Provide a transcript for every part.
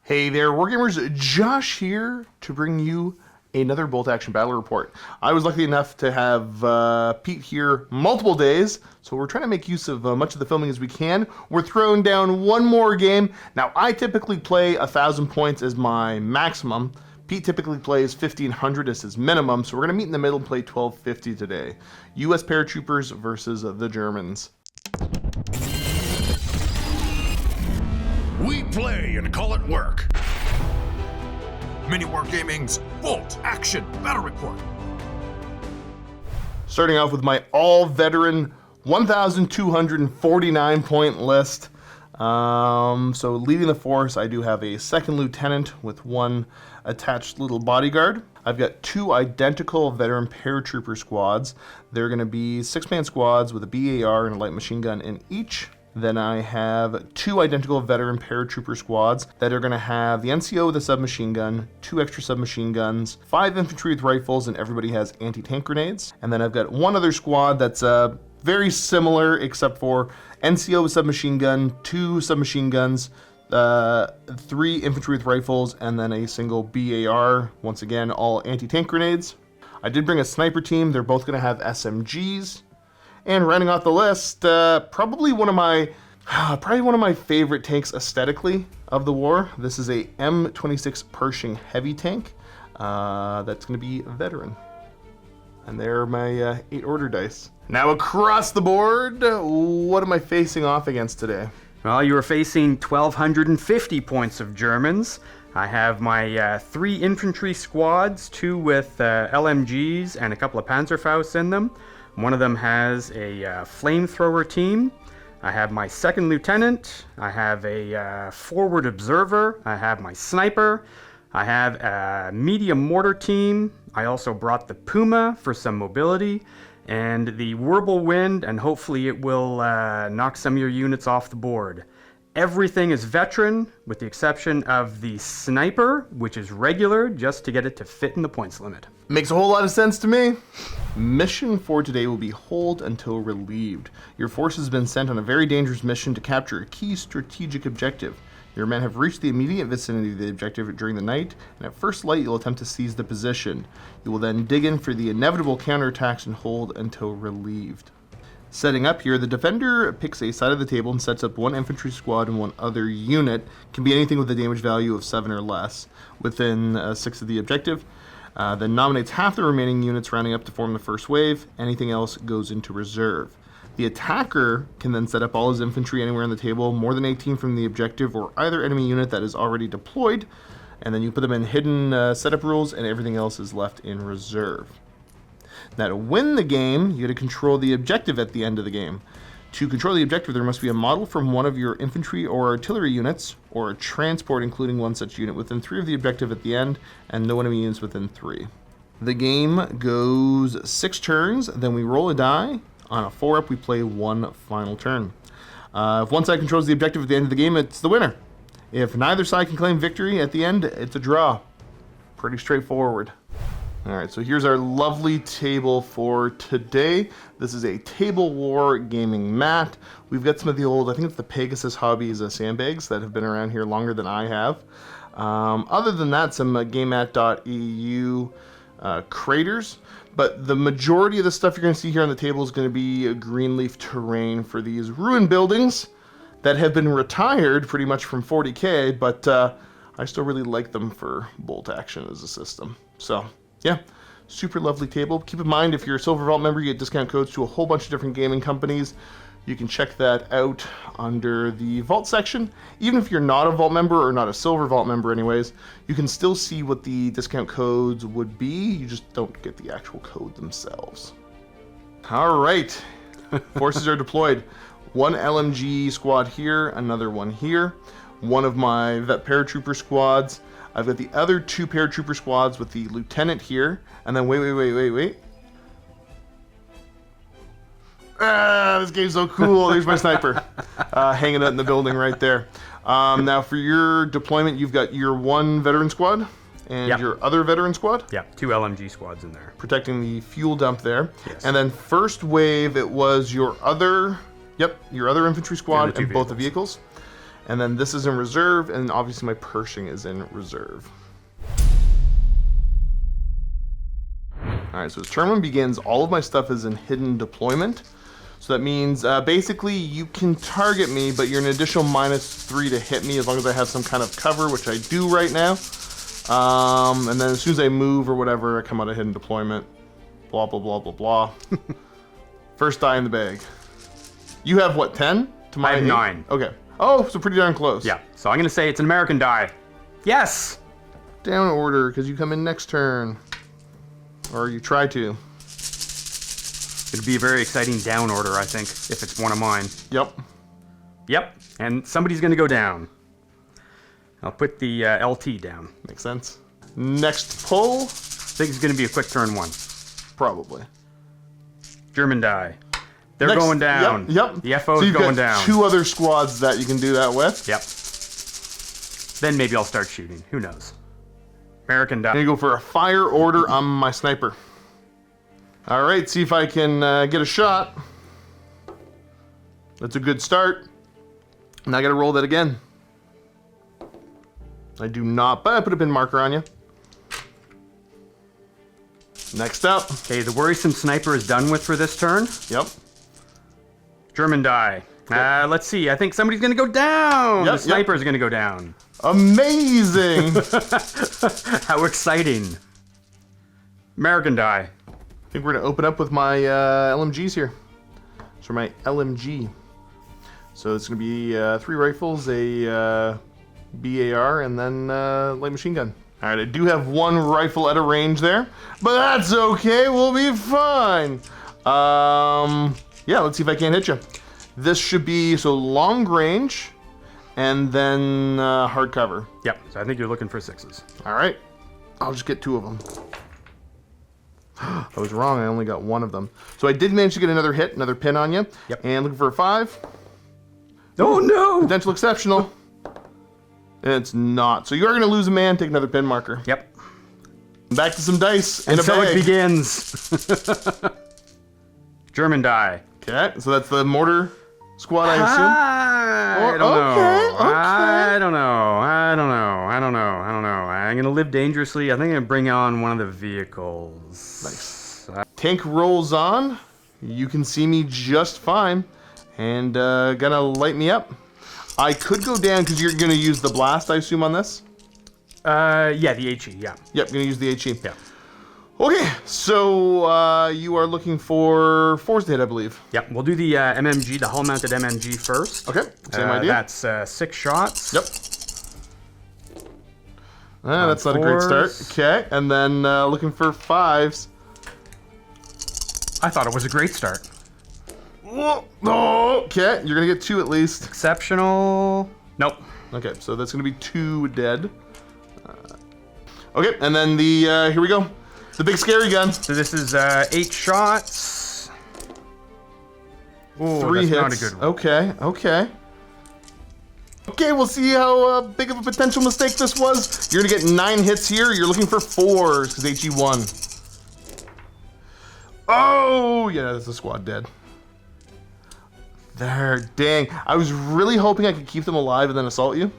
Hey there, Wargamers, Josh here to bring you another Bolt Action Battle Report. I was lucky enough to have Pete here multiple days, so we're trying to make use of much of the filming as we can. We're throwing down one more game. Now, I typically play 1,000 points as my maximum. Pete typically plays 1,500 as his minimum, so we're going to meet in the middle and play 1,250 today. US Paratroopers versus the Germans. We play and call it work. Mini Wargaming's Bolt Action Battle Report. Starting off with my all-veteran 1,249 point list. So leading the force, I do have a second lieutenant with one attached little bodyguard. I've got two identical veteran paratrooper squads. They're going to be 6-man squads with a BAR and a light machine gun in each. Then I have two identical veteran paratrooper squads that are going to have the NCO with a submachine gun, 2 extra submachine guns, 5 infantry with rifles, and everybody has anti-tank grenades. And then I've got one other squad that's very similar except for NCO with submachine gun, 2 submachine guns, 3 infantry with rifles, and then a single BAR. Once again, all anti-tank grenades. I did bring a sniper team. They're both going to have SMGs. And rounding off the list, probably one of my favorite tanks aesthetically of the war. This is a M26 Pershing heavy tank. That's going to be a veteran. And there are my 8 order dice. Now across the board, what am I facing off against today? Well, you are facing 1,250 points of Germans. I have my 3 infantry squads, 2 with LMGs and a couple of Panzerfausts in them. One of them has a flamethrower team. I have my second lieutenant. I have a forward observer. I have my sniper. I have a medium mortar team. I also brought the Puma for some mobility and the Whirlwind, and hopefully it will knock some of your units off the board. Everything is veteran with the exception of the sniper, which is regular just to get it to fit in the points limit. Makes a whole lot of sense to me. Mission for today will be hold until relieved. Your force has been sent on a very dangerous mission to capture a key strategic objective. Your men have reached the immediate vicinity of the objective during the night, and at first light you'll attempt to seize the position. You will then dig in for the inevitable counterattacks and hold until relieved. Setting up here, the defender picks a side of the table and sets up one infantry squad and one other unit. Can be anything with a damage value of 7 or less within 6 of the objective. Then nominates half the remaining units rounding up to form the first wave. Anything else goes into reserve. The attacker can then set up all his infantry anywhere on the table, more than 18 from the objective or either enemy unit that is already deployed, and then you put them in hidden setup rules and everything else is left in reserve. Now to win the game, you got to control the objective at the end of the game. To control the objective, there must be a model from one of your infantry or artillery units, or a transport including one such unit within 3 of the objective at the end, and no enemy units within 3. The game goes 6 turns, then we roll a die. On a 4-up, we play one final turn. If one side controls the objective at the end of the game, it's the winner. If neither side can claim victory at the end, it's a draw. Pretty straightforward. Alright, so here's our lovely table for today. This is a Table War gaming mat. We've got some of the old, I think it's the Pegasus Hobbies sandbags that have been around here longer than I have. Other than that, some GameMat.eu craters. But the majority of the stuff you're going to see here on the table is going to be a greenleaf terrain for these ruined buildings that have been retired pretty much from 40K, but I still really like them for bolt action as a system. So yeah, super lovely table. Keep in mind, if you're a Silver Vault member, you get discount codes to a whole bunch of different gaming companies. You can check that out under the Vault section. Even if you're not a Vault member, or not a Silver Vault member anyways, you can still see what the discount codes would be. You just don't get the actual code themselves. All right, forces are deployed. One LMG squad here, another one here. One of my vet paratrooper squads. I've got the other 2 paratrooper squads with the lieutenant here. And then wait. This game's so cool. There's my sniper hanging out in the building right there. Now for your deployment, you've got your 1 veteran squad and your other veteran squad. Yeah, 2 LMG squads in there. Protecting the fuel dump there. Yes. And then first wave, it was your other infantry squad and both the vehicles. And then this is in reserve, and obviously my Pershing is in reserve. Alright, so as turn 1 begins, all of my stuff is in hidden deployment. So that means basically you can target me, but you're an additional -3 to hit me as long as I have some kind of cover, which I do right now. And then as soon as I move or whatever, I come out of hidden deployment. Blah, blah, blah, blah, blah. First die in the bag. You have what, 10? To my I have 8? 9. Okay. Oh, so pretty darn close. Yeah, so I'm going to say it's an American die. Yes! Down order, because you come in next turn. Or you try to. It'd be a very exciting down order, I think, if it's one of mine. Yep. Yep, and somebody's going to go down. I'll put the LT down. Makes sense. Next pull. I think it's going to be a quick turn 1. Probably. German die. They're Next, going down. Yep. The FO's so you've going got down. 2 other squads that you can do that with. Yep. Then maybe I'll start shooting. Who knows? American I'm die. gonna go for a fire order on my sniper. All right, see if I can get a shot. That's a good start. Now I gotta roll that again. I do not, but I put a pin marker on you. Next up. Okay, the worrisome sniper is done with for this turn. Yep. German die. Let's see. I think somebody's going to go down. Yep, The sniper's going to go down. Amazing. How exciting. American die. I think we're gonna open up with my LMGs here. So my LMG. So it's gonna be 3 rifles, a BAR, and then light machine gun. All right, I do have 1 rifle at a range there, but that's okay. We'll be fine. Yeah, let's see if I can't hit you. This should be so long range, and then hard cover. Yep, so I think you're looking for 6s. All right, I'll just get 2 of them. I was wrong, I only got 1 of them. So I did manage to get another hit, another pin on you. Yep. And looking for a 5. Oh no! Potential exceptional. And it's not. So you are going to lose a man, take another pin marker. Yep. Back to some dice in And a so bag. it begins. German die. Okay, so that's the mortar squad, I assume. I don't know. I don't know. I'm going to live dangerously. I think I'm going to bring on one of the vehicles. Nice. Tank rolls on. You can see me just fine. And gonna light me up. I could go down because you're gonna use the blast, I assume, on this? Yeah, the HE, yeah. Yep, gonna use the HE. Yeah. Okay, so you are looking for 4s to hit, I believe. Yep, we'll do the MMG, the hull-mounted MMG first. Okay, same idea. That's 6 shots. Yep. That's not a great start. Okay, and then looking for 5s. I thought it was a great start. Okay, you're gonna get 2 at least. Exceptional. Nope. Okay, so that's gonna be 2 dead. Okay, and then the here we go, the big scary gun. So this is 8 shots. Ooh, 3 that's hits. not a good one. Okay. Okay, we'll see how big of a potential mistake this was. You're gonna get 9 hits here. You're looking for 4s because HE won. Oh yeah, that's the squad dead. There, dang. I was really hoping I could keep them alive and then assault you.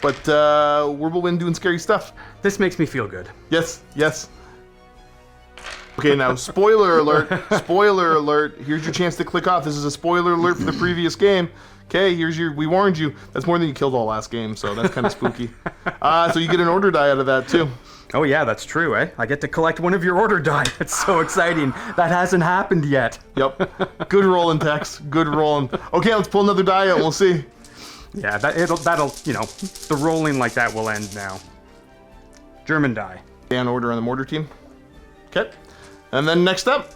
But Wirbelwind doing scary stuff. This makes me feel good. Yes. Okay, now spoiler alert. Spoiler alert. Here's your chance to click off. This is a spoiler alert for the previous game. Okay, we warned you. That's more than you killed all last game, so that's kind of spooky. So you get an order die out of that too. Oh yeah, that's true, eh? I get to collect one of your order die. It's so exciting. That hasn't happened yet. Yep. Good rolling, Tex. Good rolling. Okay, let's pull another die out and we'll see. Yeah, that'll, the rolling like that will end now. German die. Dan order on the mortar team. Okay. And then next up.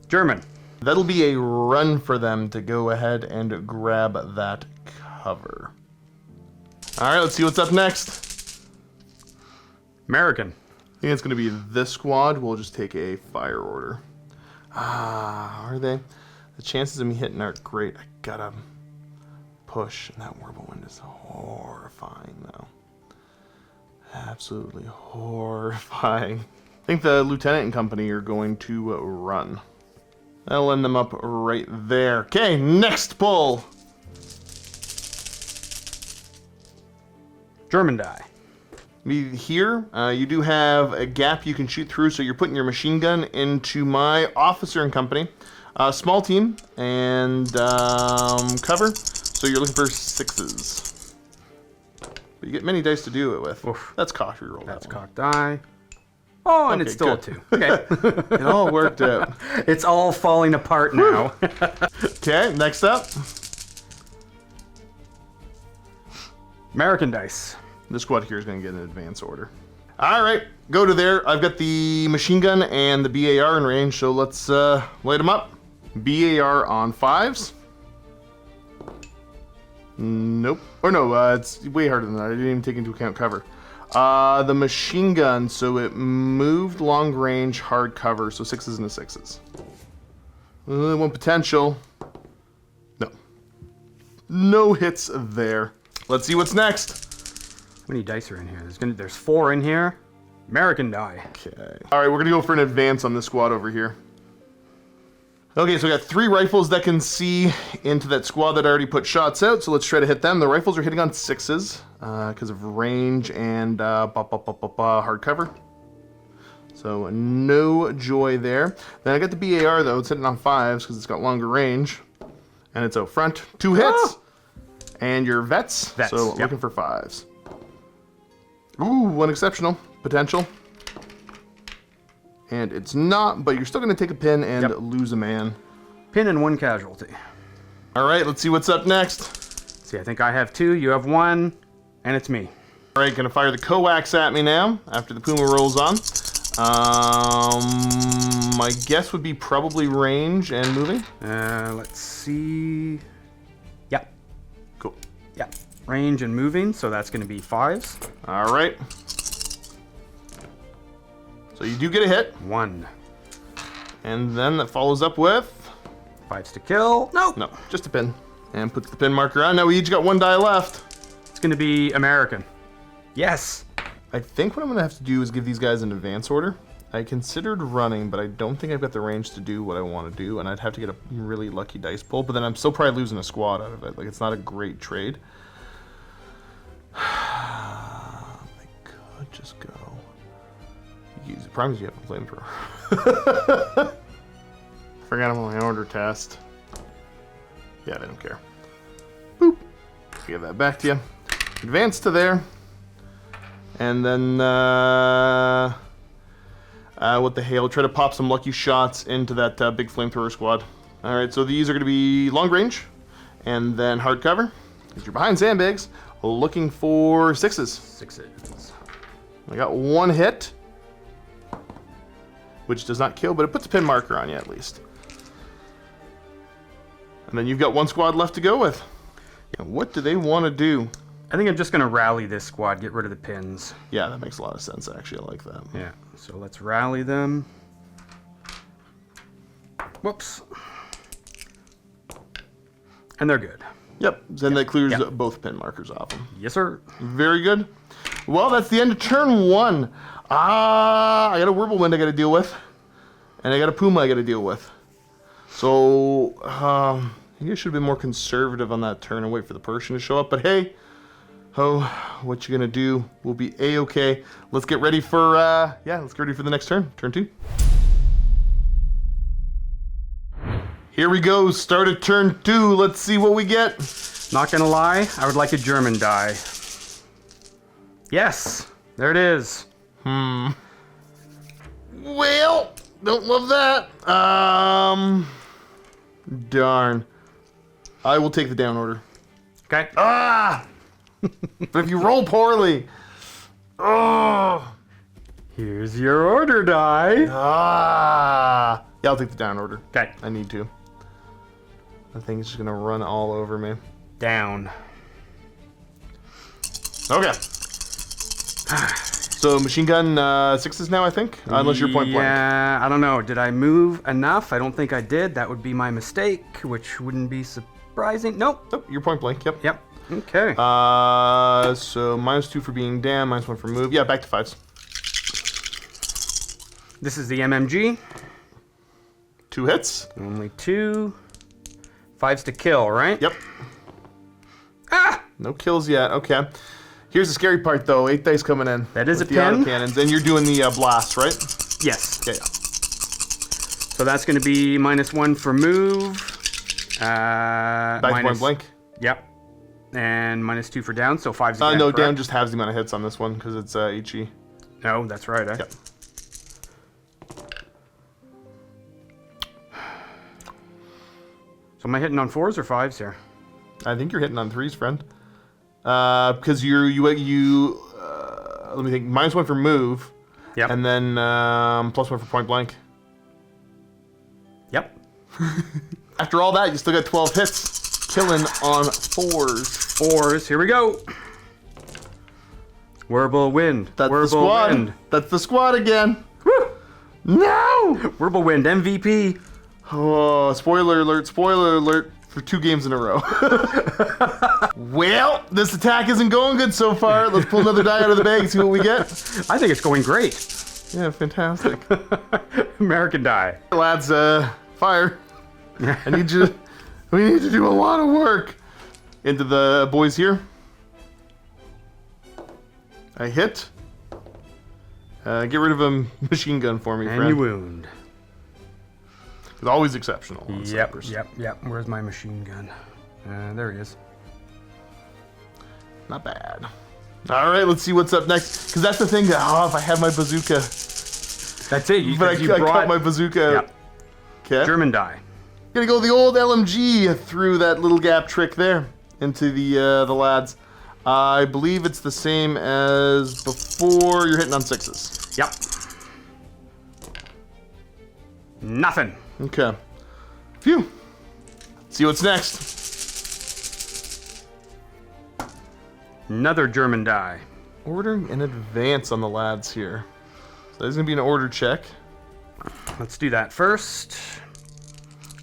German. That'll be a run for them to go ahead and grab that cover. All right, let's see what's up next. American. I think it's going to be this squad. We'll just take a fire order. Are they? The chances of me hitting aren't great. I gotta push. And that Wirbelwind is horrifying, though. Absolutely horrifying. I think the lieutenant and company are going to run. That'll end them up right there. Okay, next pull. German die. Here, you do have a gap you can shoot through, so you're putting your machine gun into my officer and company. Small team and cover, so you're looking for 6s. But you get many dice to do it with. Oof. That's cock reroll. That's cocked die. Oh, and Okay, it's still good. a 2. Okay. It all worked out. It's all falling apart now. Okay, next up. American dice. This squad here is going to get an advance order. All right, go to there. I've got the machine gun and the BAR in range, so let's light them up. BAR on 5s. Nope. Or no, it's way harder than that. I didn't even take into account cover. The machine gun, so it moved long range, hard cover, so 6s and a 6s. One potential. No. No hits there. Let's see what's next. How many dice are in here? There's 4 in here. American die. Okay. All right, we're gonna go for an advance on this squad over here. Okay, so we got 3 rifles that can see into that squad that already put shots out, so let's try to hit them. The rifles are hitting on 6s because of range and hard cover. So no joy there. Then I got the BAR though, it's hitting on 5s because it's got longer range. And it's out front. 2 hits. Oh! And your vets, so yep. looking for 5s. Ooh, 1 exceptional. Potential. And it's not, but you're still going to take a pin and Yep. lose a man. Pin and 1 casualty. All right, let's see what's up next. See, I think I have 2, you have 1, and it's me. All right, going to fire the coax at me now after the Puma rolls on. My guess would be probably range and moving. Let's see. Yep. Cool. Yep. Range and moving, so that's going to be 5s. All right. So you do get a hit, 1. and then that follows up with... 5s to kill. Nope. No, just a pin. And puts the pin marker on. Now we each got 1 die left. It's going to be American. Yes. I think what I'm going to have to do is give these guys an advance order. I considered running, but I don't think I've got the range to do what I want to do, and I'd have to get a really lucky dice pull, but then I'm still probably losing a squad out of it. Like, it's not a great trade. I could just go... The problem is you have a flamethrower. Forgot I'm on my order test. Yeah, they don't care. Boop. Give that back to you. Advance to there. And then, with the hail, try to pop some lucky shots into that big flamethrower squad. Alright, so these are going to be long range. And then hard cover. Because you're behind sandbags. Looking for 6s. 6s. I got 1 hit. Which does not kill, but it puts a pin marker on you at least. And then you've got 1 squad left to go with. Now, what do they want to do? I think I'm just going to rally this squad, get rid of the pins. Yeah, that makes a lot of sense, actually. I like that. Yeah, so let's rally them. Whoops. And they're good. Yep, then that clears both pin markers off them. Yes, sir. Very good. Well, that's the end of turn 1. I got a whirlwind I got to deal with. And I got a Puma I got to deal with. So, I guess I should have been more conservative on that turn and wait for the Persian to show up. But hey, what you gonna do? We'll be A-okay. Let's get ready for, let's get ready for the next turn. Turn 2. Here we go. Start at turn 2. Let's see what we get. Not gonna lie, I would like a German die. Yes, there it is. Well, don't love that. Darn. I will take the down order. Okay. But if you roll poorly. Here's your order die. Yeah, I'll take the down order. Okay. I need to. I think it's just gonna run all over me. Down. Okay. So machine gun 6s now, I think, unless you're point blank. Yeah, I don't know. Did I move enough? I don't think I did. That would be my mistake, which wouldn't be surprising. Nope. Nope, you're point blank. Yep. Yep. Okay. So -2 for being down, -1 for move. Yeah, back to 5s. This is the MMG. 2 hits. Only 2. 5's to kill, right? Yep. Ah! No kills yet. Okay. Here's the scary part, though. 8 dice coming in. That is with a the pin. autocannons, and you're doing the blast, right? Yes. Yeah. So that's going to be -1 for move. Back to point blank. Yep. And -2 for down, so 5's again. No, correct? down just halves the amount of hits on this one because it's HE. No, that's right. Eh? Yep. So am I hitting on 4s or 5s here? I think you're hitting on 3s, friend. Because you let me think. -1 for move. Yep. And then +1 for point blank. Yep. After all that, you still got 12 hits. Killing on 4s. 4s. Here we go. Whirlwind. That's the squad. Wind. That's the squad again. Woo! No! Whirlwind MVP. Oh, spoiler alert for 2 games in a row. Well, this attack isn't going good so far. Let's pull another die out of the bag and see what we get. I think it's going great. Yeah, fantastic. American die. Lads, fire. We need to do a lot of work. Into the boys here. I hit. Get rid of a machine gun for me, And friend. you wound. It's always exceptional. On Yep, snipers. yep. Where's my machine gun? There he is. Not bad. All right, let's see what's up next. Because that's the thing. If I had my bazooka. That's it. But I cut my bazooka out. Yep. Okay. German die. Gonna go the old LMG through that little gap trick there into the lads. I believe it's the same as before. You're hitting on 6s. Yep. Nothing. Okay. Phew. See what's next. Another German die. Ordering in advance on the lads here. So there's gonna be an order check. Let's do that first.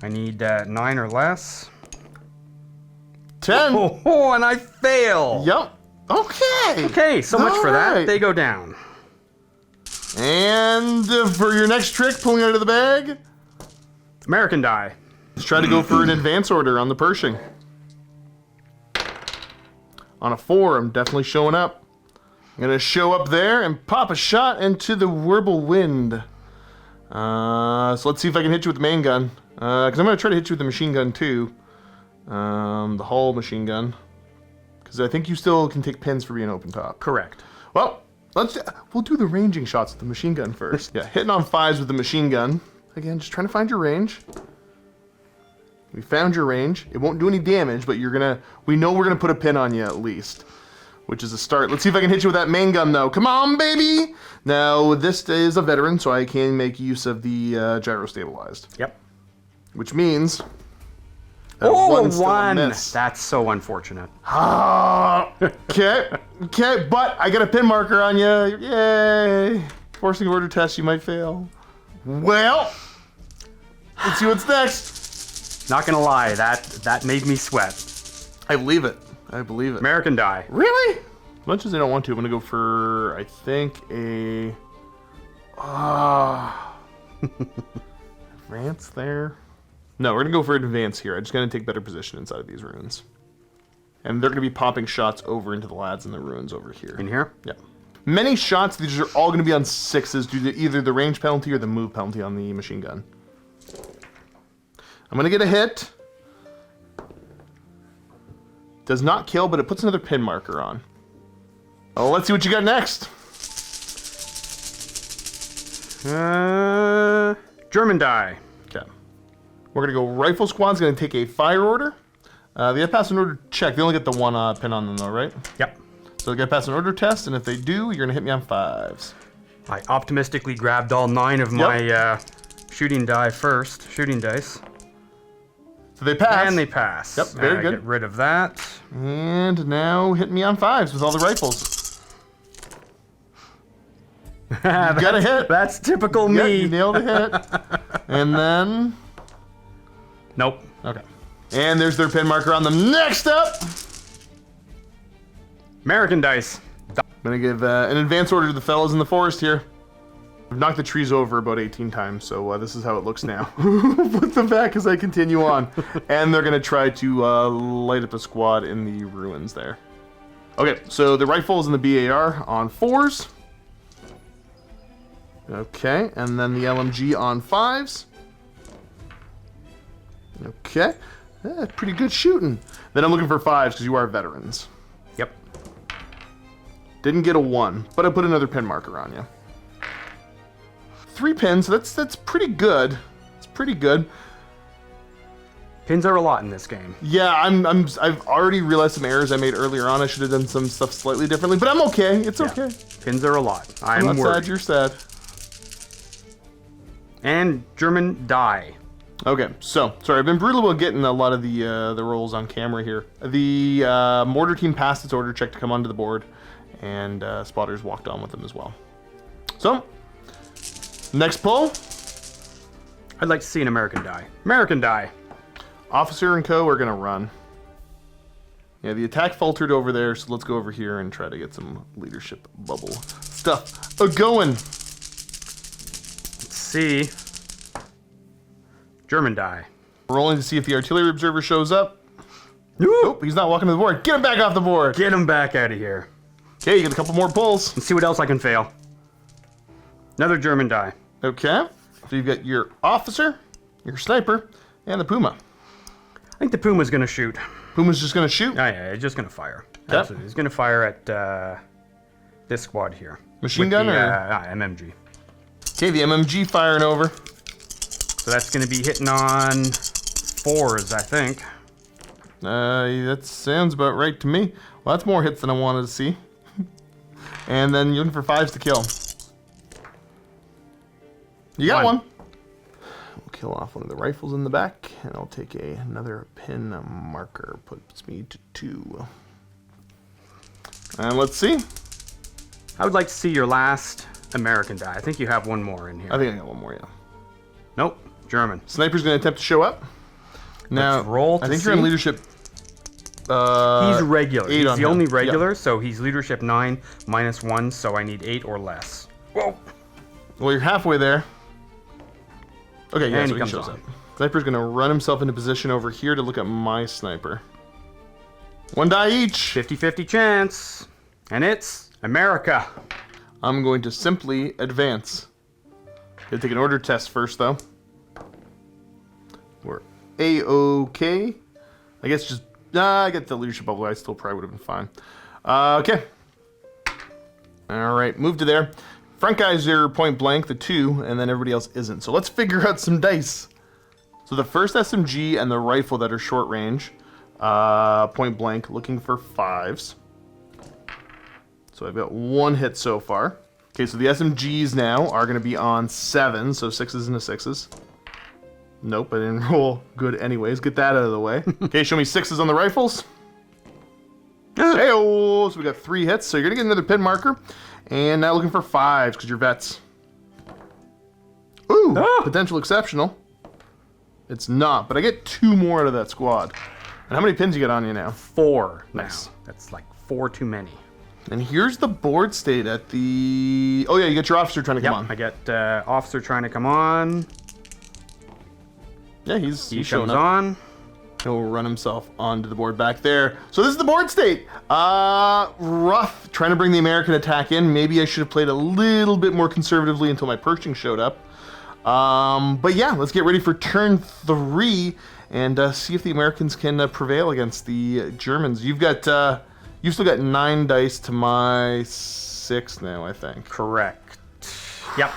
I need 9 or less. 10. Oh, and I fail. Yep. Okay. Okay, so much for that. Alright. They go down. And for your next trick, pulling out of the bag, American die. let's try to go for an advance order on the Pershing. On a 4, I'm definitely showing up. I'm gonna show up there and pop a shot into the Whirlwind. So let's see if I can hit you with the main gun. Because I'm gonna try to hit you with the machine gun too. The Hull machine gun. Because I think you still can take pins for being open top. Correct. Well, we'll do the ranging shots with the machine gun first. Yeah, hitting on 5s with the machine gun. Again, just trying to find your range. We found your range. It won't do any damage, but we know we're gonna put a pin on you at least, which is a start. Let's see if I can hit you with that main gun though. Come on, baby! Now, this is a veteran, so I can make use of the gyro stabilized, Yep. which means that Oh, one's still a 1. miss. That's so unfortunate. Okay, but I got a pin marker on you. Yay! Forcing order test, you might fail. Well, let's see what's next. Not gonna lie, that made me sweat. I believe it. I believe it. American die. Really? As much as I don't want to, I'm gonna go for, I think, a advance there. No, we're gonna go for an advance here. I'm just gonna take better position inside of these ruins. And they're gonna be popping shots over into the lads in the ruins over here. In here? Yep. Many shots, these are all gonna be on 6s due to either the range penalty or the move penalty on the machine gun. I'm gonna get a hit. Does not kill, but it puts another pin marker on. Oh, let's see what you got next. German die. Okay. We're gonna go rifle squad's gonna take a fire order. They have passed an order check. They only get the 1 pin on them though, right? Yep. So they gotta pass an order test, and if they do, you're gonna hit me on 5s. I optimistically grabbed all 9 of my shooting dice. So they pass. And they pass. Yep, very good. Get rid of that. And now hit me on 5s with all the rifles. You got a hit. That's typical Yeah, me. you nailed a hit. And then... Nope. Okay. And there's their pin marker on them. Next up! American dice. I'm gonna give an advance order to the fellows in the forest here. I've knocked the trees over about 18 times, so this is how it looks now. Put them back as I continue on. And they're going to try to light up a squad in the ruins there. Okay, so the rifles and the BAR on 4s. Okay, and then the LMG on 5s. Okay, pretty good shooting. Then I'm looking for 5s because you are veterans. Yep. Didn't get a 1, but I put another pin marker on you. 3 pins, so that's pretty good. It's pretty good. Pins are a lot in this game. Yeah, I've already realized some errors I made earlier on. I should have done some stuff slightly differently, but I'm okay. It's okay. Pins are a lot. I'm not worried. sad. You're sad. And German die. Okay, so sorry, I've been brutal about getting a lot of the rolls on camera here. The mortar team passed its order check to come onto the board, and spotters walked on with them as well. So, next pull. I'd like to see an American die. American die. Officer and co are gonna run. Yeah, the attack faltered over there, so let's go over here and try to get some leadership bubble stuff going. Let's see. German die. Rolling to see if the artillery observer shows up. Nope, he's not walking to the board. Get him back off the board. Get him back out of here. Okay, you get a couple more pulls. Let's see what else I can fail. Another German die. Okay, so you've got your officer, your sniper, and the Puma. I think the Puma's gonna shoot. Puma's just gonna shoot. Oh yeah, he's just gonna fire. Yep. Absolutely. He's gonna fire at this squad here. Machine With gun the, or? MMG. Okay, the MMG firing over. So that's gonna be hitting on 4s, I think. That sounds about right to me. Well, that's more hits than I wanted to see. And then you're looking for 5s to kill. You got one. We'll kill off one of the rifles in the back, and I'll take another pin marker. Puts me to 2. And let's see. I would like to see your last American die. I think you have one more in here. I think I got one more, yeah. Nope, German. Sniper's going to attempt to show up. Now, Let's roll to I think you're in see. leadership. He's regular. 8 He's on the him. only regular, Yep. so he's leadership 9 minus 1, so I need 8 or less. Whoa. Well, you're halfway there. Okay, yeah, And so he he comes shows on. up. Sniper's going to run himself into position over here to look at my sniper. 1 die each. 50-50 chance. And it's America. I'm going to simply advance. Gonna take an order test first, though. We're A-OK. I guess just... I get the leadership bubble. I still probably would have been fine. Okay. Alright, move to there. Front guys are point blank, the 2, and then everybody else isn't. So let's figure out some dice. So the first SMG and the rifle that are short range, point blank, looking for 5s. So I've got 1 hit so far. Okay, so the SMGs now are going to be on 7, so 6s into 6s. Nope, I didn't roll good anyways. Get that out of the way. Okay, show me 6s on the rifles. Hey-oh! So we got 3 hits, so you're going to get another pin marker. And now looking for 5s, because you're vets. Ooh, potential exceptional. It's not, but I get 2 more out of that squad. And how many pins you got on you now? 4 Nice. now. That's like 4 too many. And here's the board state at the... Oh yeah, you got your officer trying to come on. I get officer trying to come on. Yeah, He he's comes showing up. on. He'll run himself onto the board back there. So this is the board state. Rough, trying to bring the American attack in. Maybe I should have played a little bit more conservatively until my perching showed up. But yeah, let's get ready for turn 3 and see if the Americans can prevail against the Germans. You've still got 9 dice to my 6 now, I think. Correct. Yep.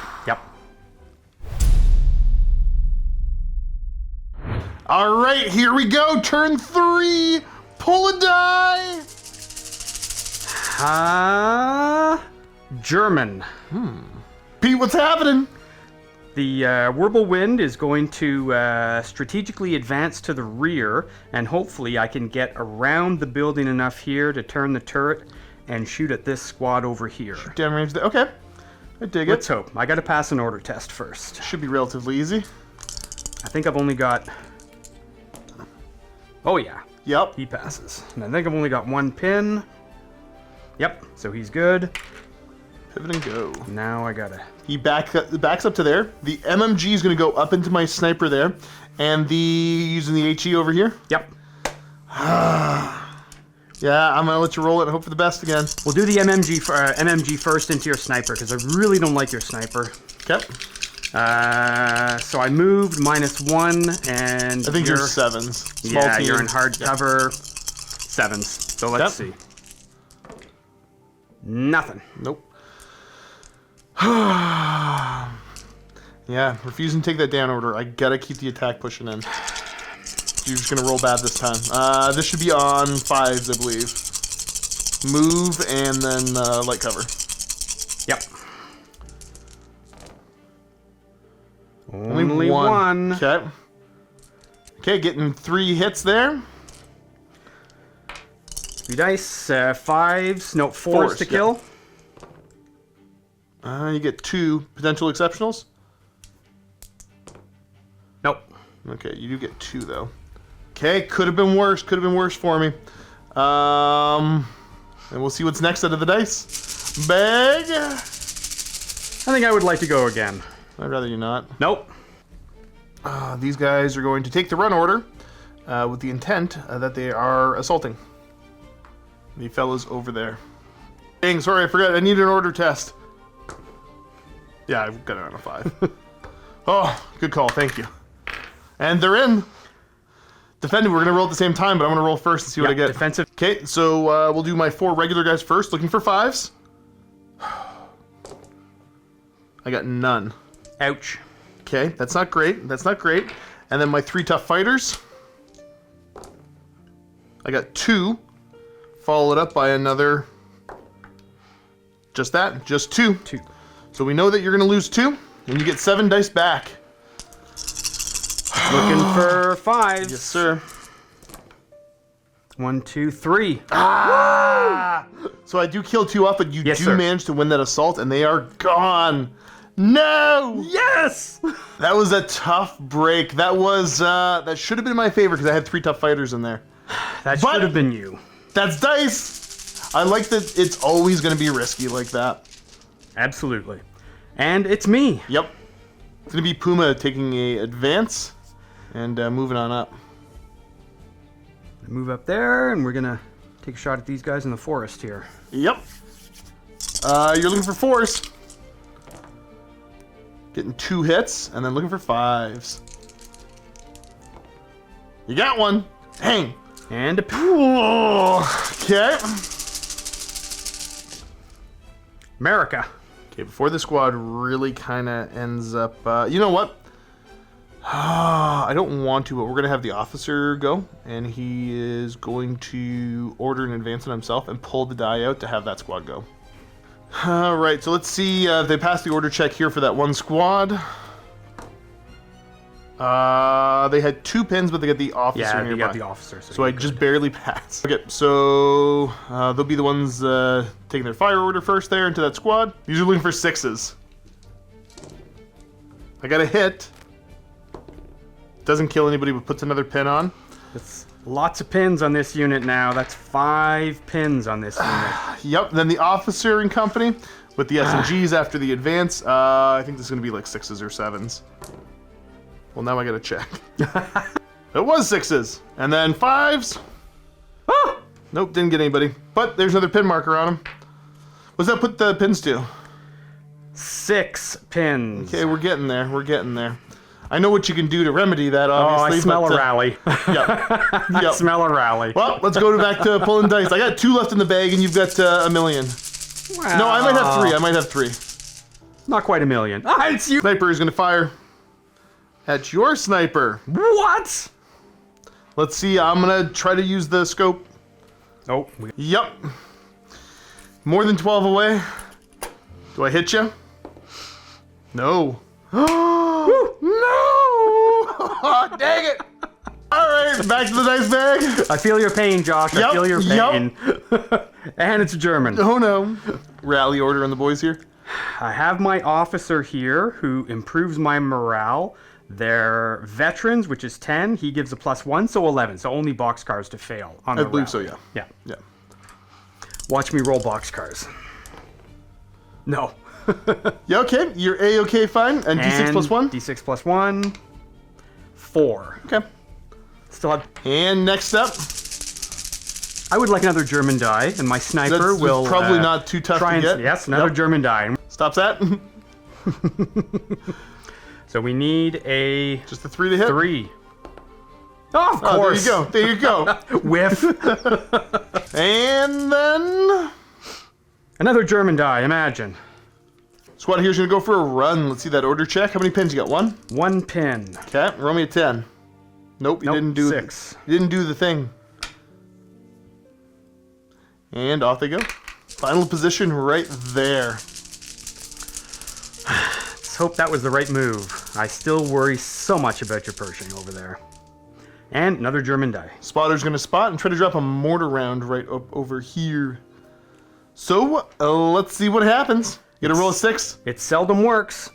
All right, here we go. Turn 3. Pull a die. German. Pete, what's happening? The Wirbelwind is going to strategically advance to the rear, and hopefully I can get around the building enough here to turn the turret and shoot at this squad over here. Down range there. Okay. I dig Let's it. hope. I gotta pass an order test first. Should be relatively easy. I think I've only got... Oh yeah, Yep. he passes. And I think I've only got 1 pin. Yep, so he's good. Pivot and go. Now I gotta... He backs up to there. The MMG is going to go up into my sniper there. And using the HE over here. Yep. Yeah, I'm going to let you roll it and hope for the best again. We'll do the MMG first into your sniper, because I really don't like your sniper. Okay. So I moved -1, and I think you're 7s. Small yeah, team. you're in hard cover. 7s. So let's see. Nothing. Nope. Yeah, refusing to take that down order. I gotta keep the attack pushing in. You're just gonna roll bad this time. This should be on 5s, I believe. Move and then light cover. Yep. Only one. Okay. Okay, getting 3 hits there. 3 dice, 5s, no, 4s Fours, to yeah. kill. You get 2 potential exceptionals. Nope. Okay, you do get 2 though. Okay, could have been worse. Could have been worse for me. And we'll see what's next out of the dice bag. I think I would like to go again. I'd rather you not. Nope. These guys are going to take the run order with the intent that they are assaulting the fellas over there. Dang, sorry, I forgot. I need an order test. Yeah, I've got it on a 5. Oh, good call. Thank you. And they're in. Defending, we're going to roll at the same time, but I'm going to roll first and see what I get. Defensive. Okay, so we'll do my 4 regular guys first, looking for 5s. I got none. Ouch. Okay, that's not great. That's not great. And then my 3 tough fighters. I got 2. Followed up by another. Just that. Just 2. 2. So we know that you're going to lose 2, and you get 7 dice back. Looking for 5s. Yes, sir. 1, 2, 3. Ah! So I do kill 2 up, but you Yes, do sir. manage to win that assault, and they are gone. No! Yes! That was a tough break. That was that should have been my favorite because I had 3 tough fighters in there. That But- should have been you. That's dice. I like that it's always going to be risky like that. Absolutely. And it's me. Yep. It's going to be Puma taking a advance and moving on up. Move up there, and we're gonna take a shot at these guys in the forest here. Yep. You're looking for 4s. Getting 2 hits, and then looking for 5s. You got 1. Dang. And a Okay. America. Okay, before the squad really kind of ends up... you know what? I don't want to, but we're going to have the officer go, and he is going to order an advance on himself and pull the die out to have that squad go. Alright, so let's see if they pass the order check here for that 1 squad. They had 2 pins, but they got the officer Yeah, nearby. you got the officer. So I just barely passed. Okay, so they'll be the ones taking their fire order first there into that squad. These are looking for 6s. I got a hit. Doesn't kill anybody, but puts another pin on. It's lots of pins on this unit now. That's 5 pins on this unit. Yep, then the officer and company with the SMGs after the advance. I think this is going to be like 6s or 7s. Well, now I got to check. It was 6s. And then 5s. Ah! Nope, didn't get anybody. But there's another pin marker on them. What's that put the pins to? 6 pins. Okay, we're getting there. We're getting there. I know what you can do to remedy that, Oh, obviously. I smell but, a rally. Yep. I Yep. smell a rally. Well, let's go back to pulling dice. I got 2 left in the bag, and you've got a million. Wow. No, I might have 3. I might have 3. Not quite a million. Ah, it's you. Sniper is going to fire at your sniper. What? Let's see. I'm going to try to use the scope. Oh. Yep. More than 12 away. Do I hit you? No. No! Dang it! All right, back to the dice bag. I feel your pain, Josh. Yep, I feel your pain. And it's German. Oh no. Rally order on the boys here. I have my officer here who improves my morale. They're veterans, which is 10. He gives a +1, so 11. So only boxcars to fail on the I believe so, rally. yeah. Yeah. Watch me roll boxcars. No. Yeah, okay. You're A-okay, fine. And D6 plus 1? D6 plus 1. 4. Okay. Still have... And next up, I would like another German die, and my sniper that's will... probably not too tough to get. Yes, another Yep. German die. Stops that. So we need a... Just the 3 to hit. 3. Oh, of course. There you go. Whiff. And then... Another German die, imagine. Squad here's going to go for a run. Let's see that order check. How many pins you got? 1? 1 pin. Okay, roll me a 10. Nope, you Nope, didn't do 6. You didn't do the thing. And off they go. Final position right there. Let's hope that was the right move. I still worry so much about your Pershing over there. And another German die. Spotter's going to spot and try to drop a mortar round right up over here. So, let's see what happens. You gonna roll a 6? It seldom works.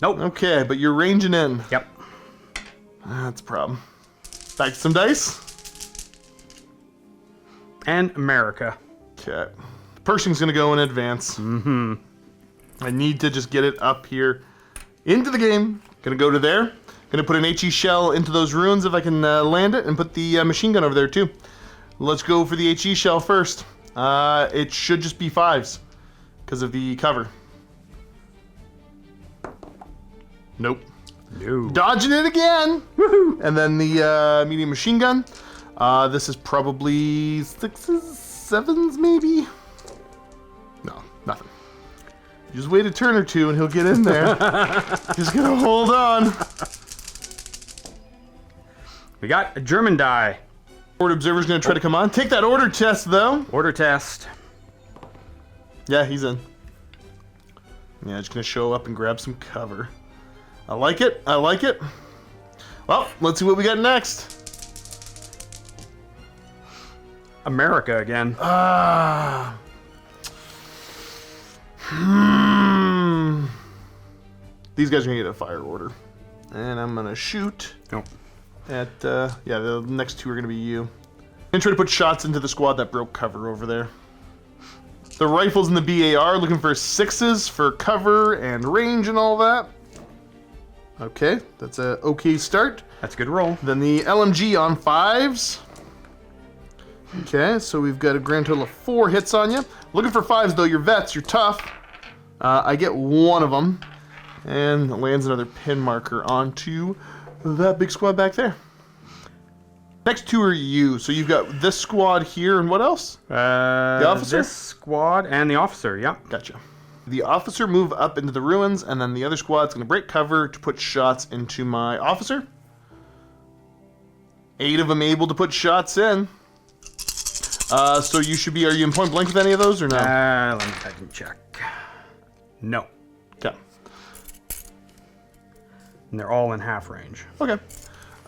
Nope. Okay, but you're ranging in. Yep. That's a problem. Back to some dice. And America. Okay. Pershing's gonna go in advance. Mm-hmm. I need to just get it up here into the game. Gonna go to there. Gonna put an HE shell into those ruins if I can land it, and put the machine gun over there too. Let's go for the HE shell first. It should just be 5s because of the cover. Nope. No. Dodging it again. Woohoo! And then the medium machine gun. This is probably 6s, 7s maybe? No, nothing. Just wait a turn or two and he'll get in there. Just gonna hold on. We got a German die. Order observer's gonna try to come on. Take that order test though. Order test. Yeah, he's in. Yeah, just gonna show up and grab some cover. I like it. I like it. Well, let's see what we got next. America again. These guys are gonna get a fire order. And I'm gonna shoot Nope. at, yeah, the next 2 are gonna be you. I'm gonna try to put shots into the squad that broke cover over there. The rifles in the BAR looking for 6s for cover and range and all that. Okay, that's a okay start. That's a good roll. Then the LMG on 5s. Okay, so we've got a grand total of 4 hits on you. Looking for 5s though, you're vets, you're tough. I get 1 of them. And lands another pin marker onto that big squad back there. Next 2 are you. So you've got this squad here and what else? The officer? This squad and the officer, yeah. Gotcha. The officer move up into the ruins, and then the other squad's going to break cover to put shots into my officer. 8 of them able to put shots in. So you should be, are you in point blank with any of those or no? Let me check and check. No. Okay. And they're all in half range. Okay.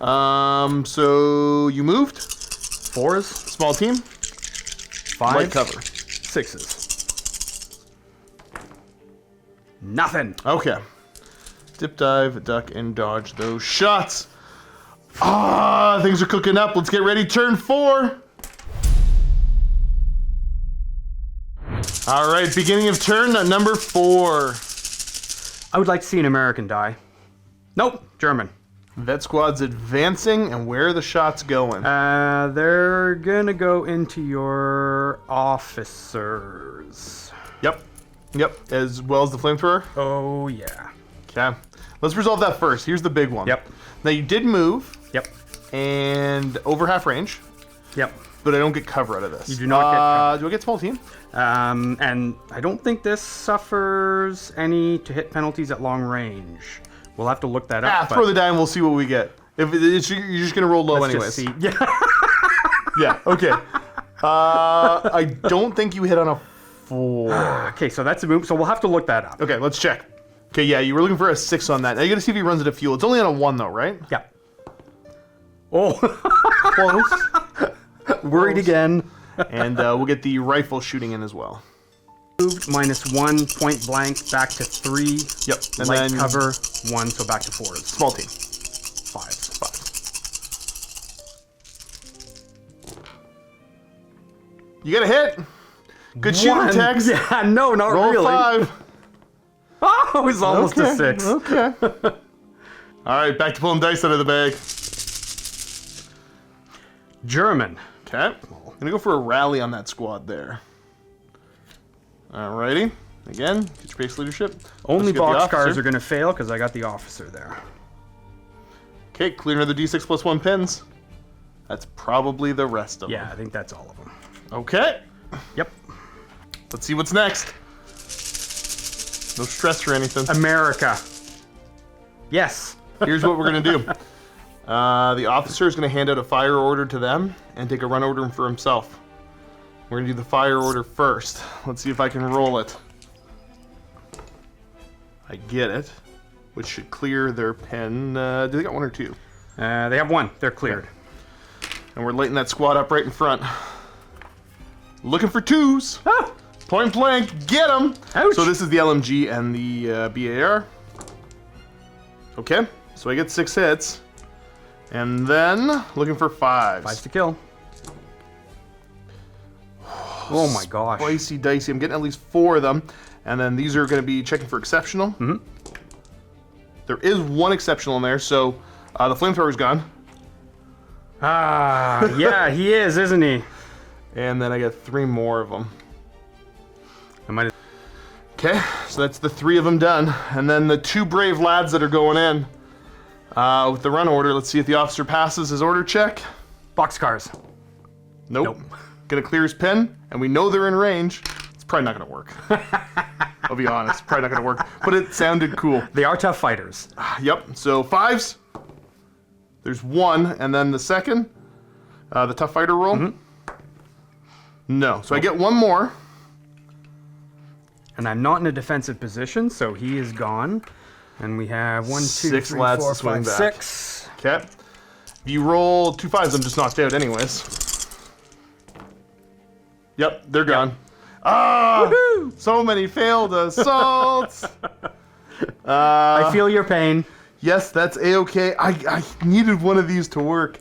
So you moved. 4s, Small team. 5s, Light cover. 6s. Nothing. Okay. Dip, dive, duck, and dodge those shots. Ah, things are cooking up. Let's get ready. Turn 4. All right, beginning of turn number 4. I would like to see an American die. Nope, German. Vet squad's advancing, and where are the shots going? They're gonna go into your officers. Yep. Yep, as well as the flamethrower. Oh, yeah. Okay. Let's resolve that first. Here's the big one. Yep. Now, you did move, Yep. and over half range, Yep. but I don't get cover out of this. You do not get cover. Do I get small team? And I don't think this suffers any to hit penalties at long range. We'll have to look that up. Throw the die and we'll see what we get. If it's, you're just going to roll low Let's anyways. just see. Yeah. Yeah, okay. I don't think you hit on a 4. Okay, so that's a move. So we'll have to look that up. Okay, let's check. Okay, yeah, you were looking for a 6 on that. Now you got to see if he runs out of fuel. It's only on a 1 though, right? Yeah. Oh. Close. Worried again. And we'll get the rifle shooting in as well. Moved -1 point blank back to 3. Yep. And Light then cover 1, so back to 4s. small team. 5s. 5. You got a hit. Good shooting, Tex. Yeah, no, not Roll really. 5. Oh, it was almost a 6. Okay. All right, back to pulling dice out of the bag. German. Okay. I'm gonna go for a rally on that squad there. Alrighty. Again, get your base leadership. Only Let's get the boxcars officer. are going to fail because I got the officer there. Okay, clear another d6 plus 1 pins. That's probably the rest of Yeah, them. I think that's all of them. Okay. Yep. Let's see what's next. No stress or anything. America. Yes. Here's what we're gonna do. The officer is gonna hand out a fire order to them and take a run order for himself. We're gonna do the fire order first. Let's see if I can roll it. I get it, which should clear their pen. Do they got 1 or 2? They have 1. They're cleared. And we're lighting that squad up right in front. Looking for 2s. Ah! Point blank, get them. Ouch. So this is the LMG and the BAR. Okay, so I get 6 hits. And then looking for 5s. 5 to kill. Oh my gosh. Spicy dicey. I'm getting at least 4 of them. And then these are going to be checking for exceptional. Mm-hmm. There is 1 exceptional in there, so the flamethrower's gone. Ah, yeah, he is, isn't he? And then I get 3 more of them. I might. Okay, so that's the 3 of them done. And then the 2 brave lads that are going in with the run order. Let's see if the officer passes his order check. Boxcars. Nope. Gonna clear his pin, and we know they're in range. It's probably not gonna work. I'll be honest, probably not gonna work. But it sounded cool. They are tough fighters. Yep, so 5s. There's 1, and then the second, the tough fighter roll. Mm-hmm. No, so I get 1 more. And I'm not in a defensive position, so he is gone. And we have 1, 2, 6 3, lads 4, to swing 5, back. 6. Okay. If you roll 2 5s, I'm just knocked out anyways. Yep, they're gone. Ah! So many failed assaults! I feel your pain. Yes, that's A-okay. I needed one of these to work.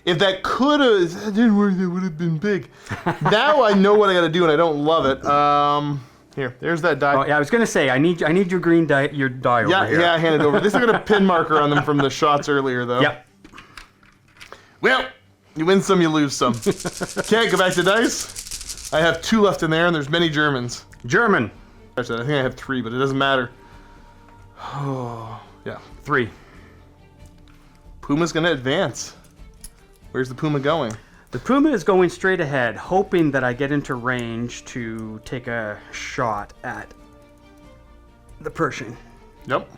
If that could've, that didn't work, that would have been big. Now I know what I gotta do and I don't love it. Here, there's that die. Oh, yeah, I was gonna say I need your green die, your die over here. Yeah, hand it over. This has got a pin marker on them from the shots earlier, though. Yep. Well, you win some, you lose some. Okay, go back to dice. I have 2 left in there, and there's many Germans. German. Actually, I think I have 3, but it doesn't matter. Oh, yeah. 3. Puma's gonna advance. Where's the Puma going? The Puma is going straight ahead, hoping that I get into range to take a shot at the Pershing. Yep.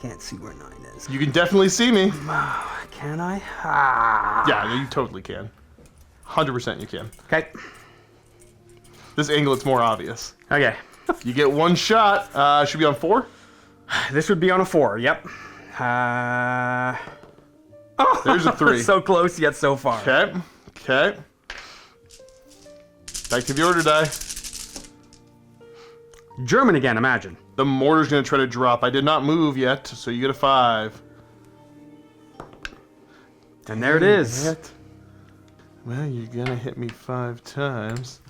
Can't see where 9 is. You can definitely see me. Can I? Ah. Yeah, you totally can. 100% you can. Okay. This angle, it's more obvious. Okay. You get 1 shot. Should be on 4? This would be on a 4. Yep. Oh, There's a 3. so close yet so far. Okay. Okay. Back to the order die. German again, imagine. The mortar's gonna try to drop. I did not move yet, so you get a 5. And there it is. What? Well, you're gonna hit me 5 times.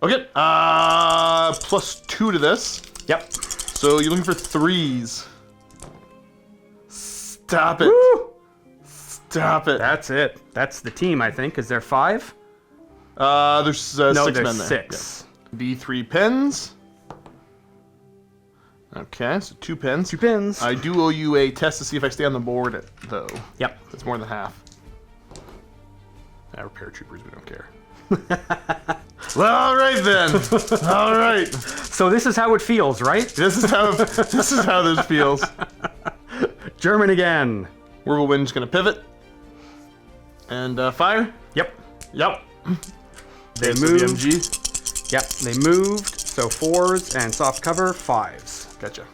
Okay. Plus 2 to this. Yep. So you're looking for 3s. Stop it. Woo! Stop it. That's it. That's the team, I think. Is there 5? There's No, 6 there's men there. 6. Yeah. B3 pins. Okay, so 2 pins. 2 pins. I do owe you a test to see if I stay on the board, though. Yep. That's more than half. We're paratroopers, we don't care. Well, all right then. All right. So this is how it feels, right? This is how this feels. German again. Whirlwind's gonna pivot and fire. Yep. Yep. They Okay, so moved. the MG. Yep, they moved. So 4s and soft cover, 5s. Gotcha.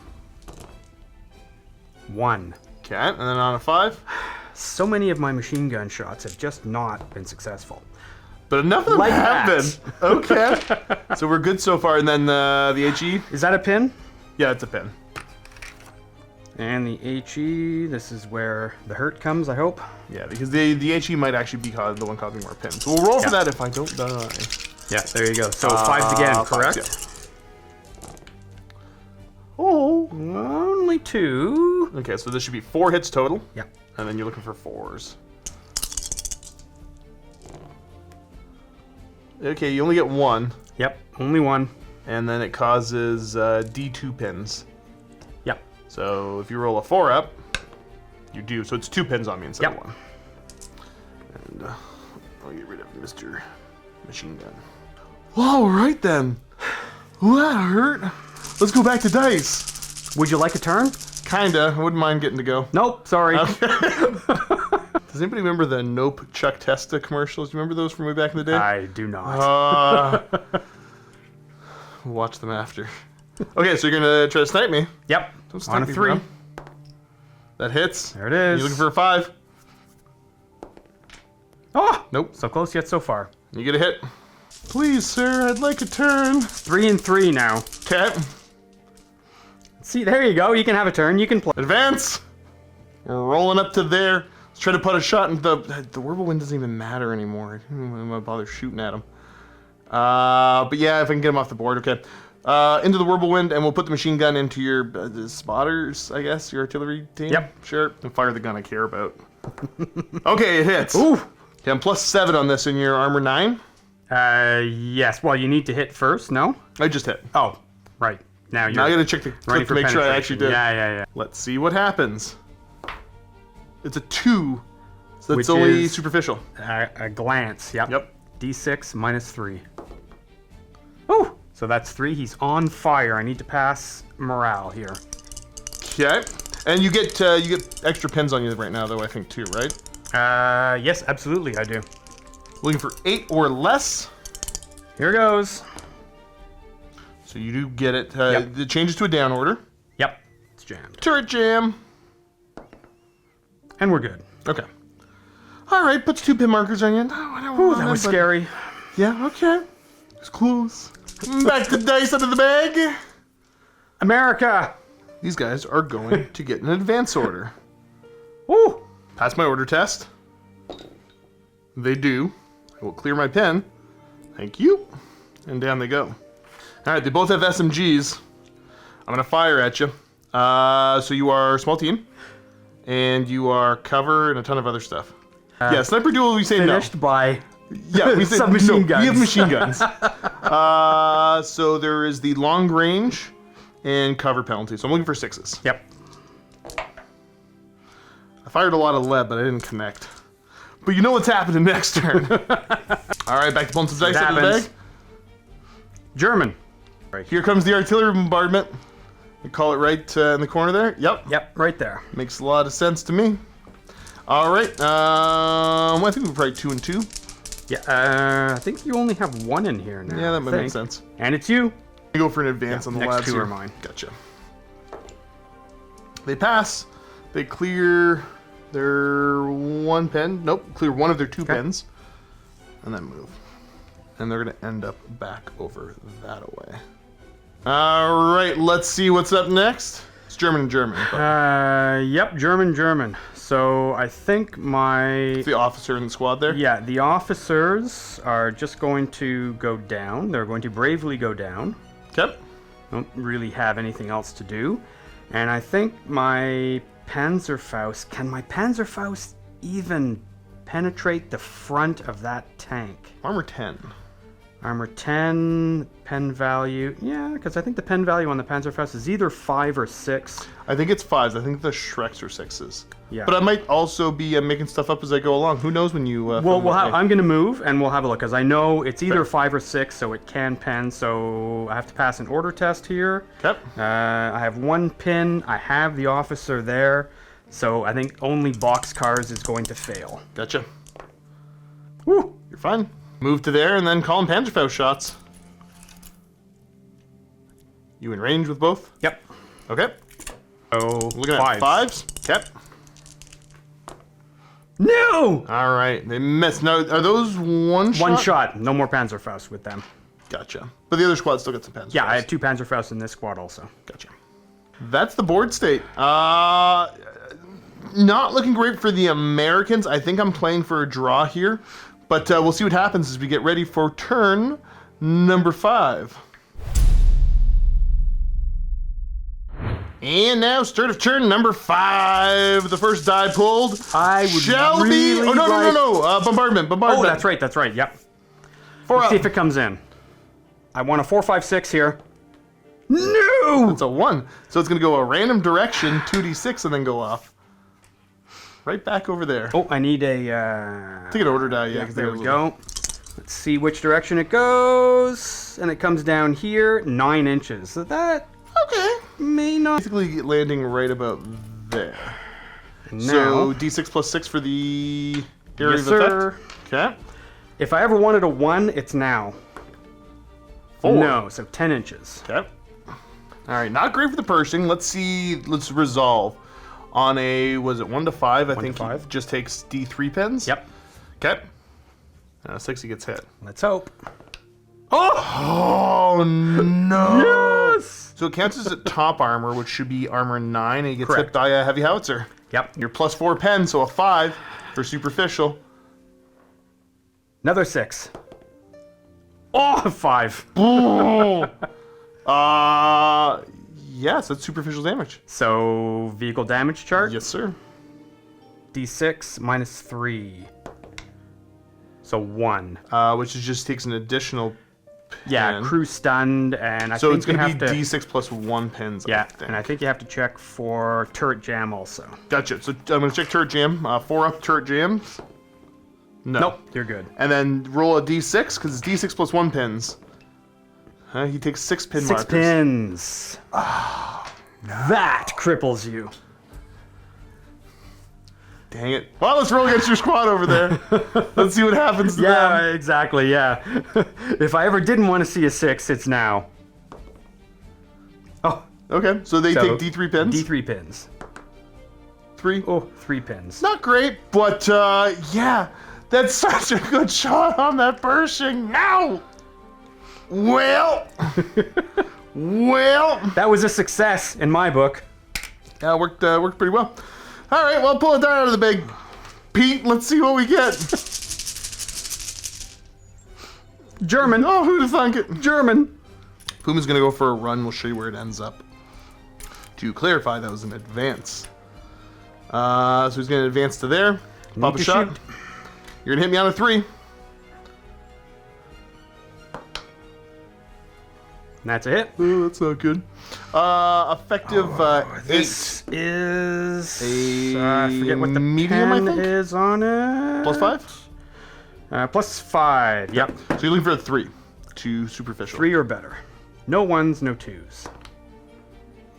1. Okay, and then on a 5. So many of my machine gun shots have just not been successful. But enough of them Like have that. been. Okay. So we're good so far. And then the HE. Is that a pin? Yeah, it's a pin. And the HE, this is where the hurt comes, I hope. Yeah, because the HE might actually be the one causing more pins. So we'll roll for that if I don't die. Yeah, there you go. So fives again, correct? Fives, yeah. Oh. Only 2. Okay, so this should be 4 hits total. Yep. And then you're looking for 4s. Okay, you only get 1. Yep, only 1. And then it causes D2 pins. Yep. So if you roll a 4 up, you do. So it's 2 pins on me instead of Yep. 1. And I'll get rid of Mr. Machine Gun. All right then. Well, that hurt. Let's go back to dice. Would you like a turn? Kinda. I wouldn't mind getting to go. Nope, sorry. Does anybody remember the Nope Chuck Testa commercials? Do you remember those from way back in the day? I do not. We'll watch them after. Okay, so you're gonna try to snipe me. Yep, Don't snipe on a me, 3. bro. That hits. There it is. You looking for a 5? Oh! Nope. So close yet so far. You get a hit. Please, sir, I'd like a turn. 3 and 3 now. Okay. See, there you go. You can have a turn. You can play. Advance. We're rolling up to there. Let's try to put a shot in the whirlwind doesn't even matter anymore. I don't even want to bother shooting at him. But yeah, if I can get him off the board, okay. Into the whirlwind, and we'll put the machine gun into your spotters, I guess, your artillery team. Yep. Sure. And fire the gun I care about. Okay, it hits. Ooh! Okay, I'm +7 on this, and your armor 9. Yes. Well, you need to hit first, no? I just hit. Oh, right. Now you're Now I gotta check the ready clip for to make sure I penetration. actually did. Yeah. Let's see what happens. It's a 2, so Which that's only is- superficial. A glance. Yep. Yep. D6 minus 3. Oh! So that's 3. He's on fire. I need to pass morale here. Okay. And you get extra pins on you right now, though, I think, too, right? Yes, absolutely, I do. Looking for 8 or less. Here goes. So you do get it. Yep. It changes to a down order. Yep. It's jammed. Turret jam. And we're good. Okay. All right, puts 2 pin markers on you. No, I don't Ooh, want that was but- scary. Yeah, okay. It's close. Back to dice out of the bag. America! These guys are going to get an advance order. Ooh! Pass my order test. They do. I will clear my pen. Thank you. And down they go. All right, they both have SMGs. I'm gonna fire at you. So you are a small team, and you are cover and a ton of other stuff. Yeah, sniper duel. We say Finished by no. Yeah, we say submachine no. guns. We have machine guns. So there is the long range and cover penalty. So I'm looking for 6s. Yep. I fired a lot of lead, but I didn't connect. But you know what's happening next turn. All right, back to pulling some dice out of the happens. bag. German. Here comes the artillery bombardment. You call it right in the corner there? Yep. Yep, right there. Makes a lot of sense to me. All right. Well, I think we're probably 2 and 2. Yeah, I think you only have 1 in here now. Yeah, that might I make think. sense. And it's you. You go for an advance on the next labs 2 here. are mine. Gotcha. They pass. They clear their 1 pen. Nope, clear 1 of their 2 pens. And then move. And they're going to end up back over that way. All right, let's see what's up next. It's German and German. But Yep, German. So I think my... the officer in the squad there. Yeah, the officers are just going to go down. They're going to bravely go down. Okay. Don't really have anything else to do. And I think my Panzerfaust... Can my Panzerfaust even penetrate the front of that tank? Armor 10. Armor 10, pen value... Yeah, because I think the pen value on the Panzerfaust is either 5 or 6. I think it's 5s. I think the Shreks are 6s. Yeah. But I might also be making stuff up as I go along. Who knows when you... Well, I'm going to move, and we'll have a look, because I know it's either Fair. 5 or 6, so it can pen, so I have to pass an order test here. Okay. I have 1 pin, I have the officer there, so I think only boxcars is going to fail. Gotcha. Woo! You're fine. Move to there and then call them Panzerfaust shots. You in range with both? Yep. Okay. So, Looking at 5s. Okay. No! All right. They missed. Now, are those one shot? 1 shot, no more Panzerfaust with them. Gotcha. But the other squad still got some Panzerfaust. Yeah, I have 2 Panzerfausts in this squad also. Gotcha. That's the board state. Not looking great for the Americans. I think I'm playing for a draw here. But we'll see what happens as we get ready for turn number 5. And now, start of turn number 5. The first die pulled. I would shall really be. Oh, no, like... Bombardment. Oh, that's right. Yep. 4 Let's up. see if it comes in. I want a 4, 5, 6 here. No! It's a 1. So it's going to go a random direction, 2d6, and then go off. Right back over there. Oh, I need a... Take an order die, yeah. 'cause There there's we a- go. Let's see which direction it goes. And it comes down here, 9 inches. So that Okay. may not... Basically landing right about there. Now, So d6 plus 6 for the area yes, of effect. sir. Okay. If I ever wanted a 1, it's now. 4. No, so 10 inches. Okay. All right, not great for the Pershing. Let's see. Let's resolve on a. Was it 1 to 5? I 1 to think 5. he just takes d3 pins. Yep. Okay. 6 he gets hit. Let's hope. Oh no! Yes! So it counts as a top armor, which should be armor 9, and he gets Correct. hit by a heavy howitzer. Yep. You're plus 4 pen, so a 5 for superficial. Another 6. Oh, 5. Yes, that's superficial damage. So, vehicle damage chart. Yes, sir. D6 minus 3. So 1. Which is just takes an additional. Yeah, Pen. crew stunned, and I So think it's going you to have be to... d6 plus 1 pins. Yeah, I think. and I think you have to check for turret jam also. Gotcha. So I'm going to check turret jam. 4 up turret jams. No. Nope, you're good. And then roll a d6 because it's d6 plus 1 pins. He takes 6 pin 6 markers. pins. That cripples you. Dang it. Well, let's roll against your squad over there. Let's see what happens to Yeah, them. exactly, yeah. If I ever didn't want to see a 6, it's now. Oh, Okay, so they so take d3 pins. D3 pins. 3. Oh, 3 pins. Not great, but yeah, that's such a good shot on that Pershing. Now, well, That was a success in my book. yeah, worked pretty well. All right, well, pull it down out of the bag, Pete. Let's see what we get. German. Oh, who'd have thunk it? German. Puma's gonna go for a run. We'll show you where it ends up. To clarify, that was an advance. So he's gonna advance to there. Pop a to shot. shoot. You're gonna hit me on a 3. And that's a hit. Oh, that's not good. Effective 8. This is... A I forget what the medium, I pen think? is on it. Plus 5? Plus 5, yep. So you're looking for a 3 to superficial. 3 or better. No 1s, no 2s.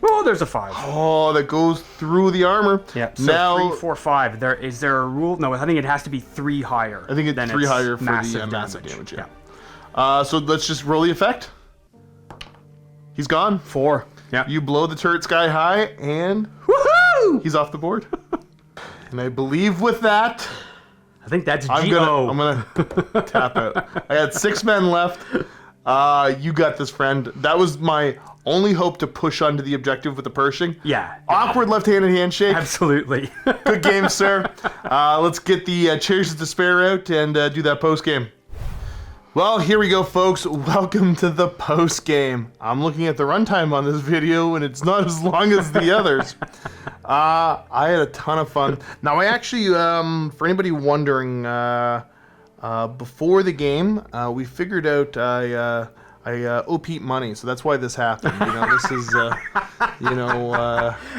Oh, there's a 5. Oh, that goes through the armor. Yeah, so now, 3, 4, 5. Is there a rule? No, I think it has to be 3 higher. I think it's then 3 higher for massive the massive damage. Yeah. So let's just roll the effect. He's gone. 4. Yeah. You blow the turret sky high, and Woohoo! he's off the board. And I believe with that, I think that's I'm G-O. gonna tap out. I had 6 men left. You got this, friend. That was my only hope to push onto the objective with the Pershing. Yeah. Awkward left-handed handshake. Absolutely. Good game, sir. Let's get the Chairs of Despair out and do that post-game. Well, here we go, folks. Welcome to the post-game. I'm looking at the runtime on this video, and it's not as long as the others. I had a ton of fun. Now, I actually, for anybody wondering, before the game, we figured out I owe Pete money, so that's why this happened. You know, this is,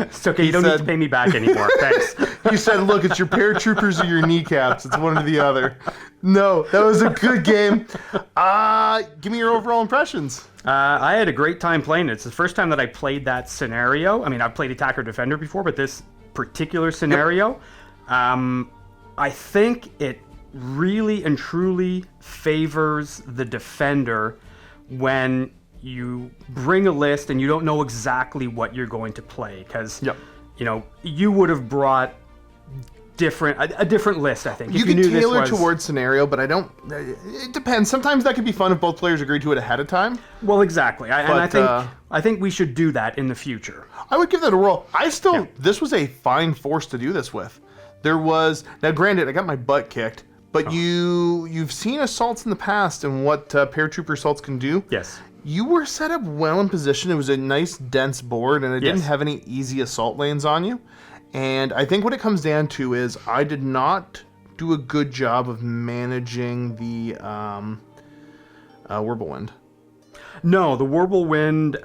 It's okay, you don't need to pay me back anymore. Thanks. he said, look, it's your paratroopers or your kneecaps. It's one or the other. No, that was a good game. Give me your overall impressions. I had a great time playing it. It's the first time that I played that scenario. I mean, I've played Attacker Defender before, but this particular scenario, I think it really and truly favors the Defender when you bring a list and you don't know exactly what you're going to play. Because, you would have brought a different list, I think. You if can knew this tailor was... towards scenario, but I don't. It depends. Sometimes that can be fun if both players agree to it ahead of time. Well, exactly. And But, I think we should do that in the future. I would give that a roll. This was a fine force to do this with. There was, now granted, I got my butt kicked, But you've seen assaults in the past and what paratrooper assaults can do. Yes. You were set up well in position. It was a nice, dense board, and it didn't have any easy assault lanes on you. And I think what it comes down to is I did not do a good job of managing the Whirlwind. No, the Whirlwind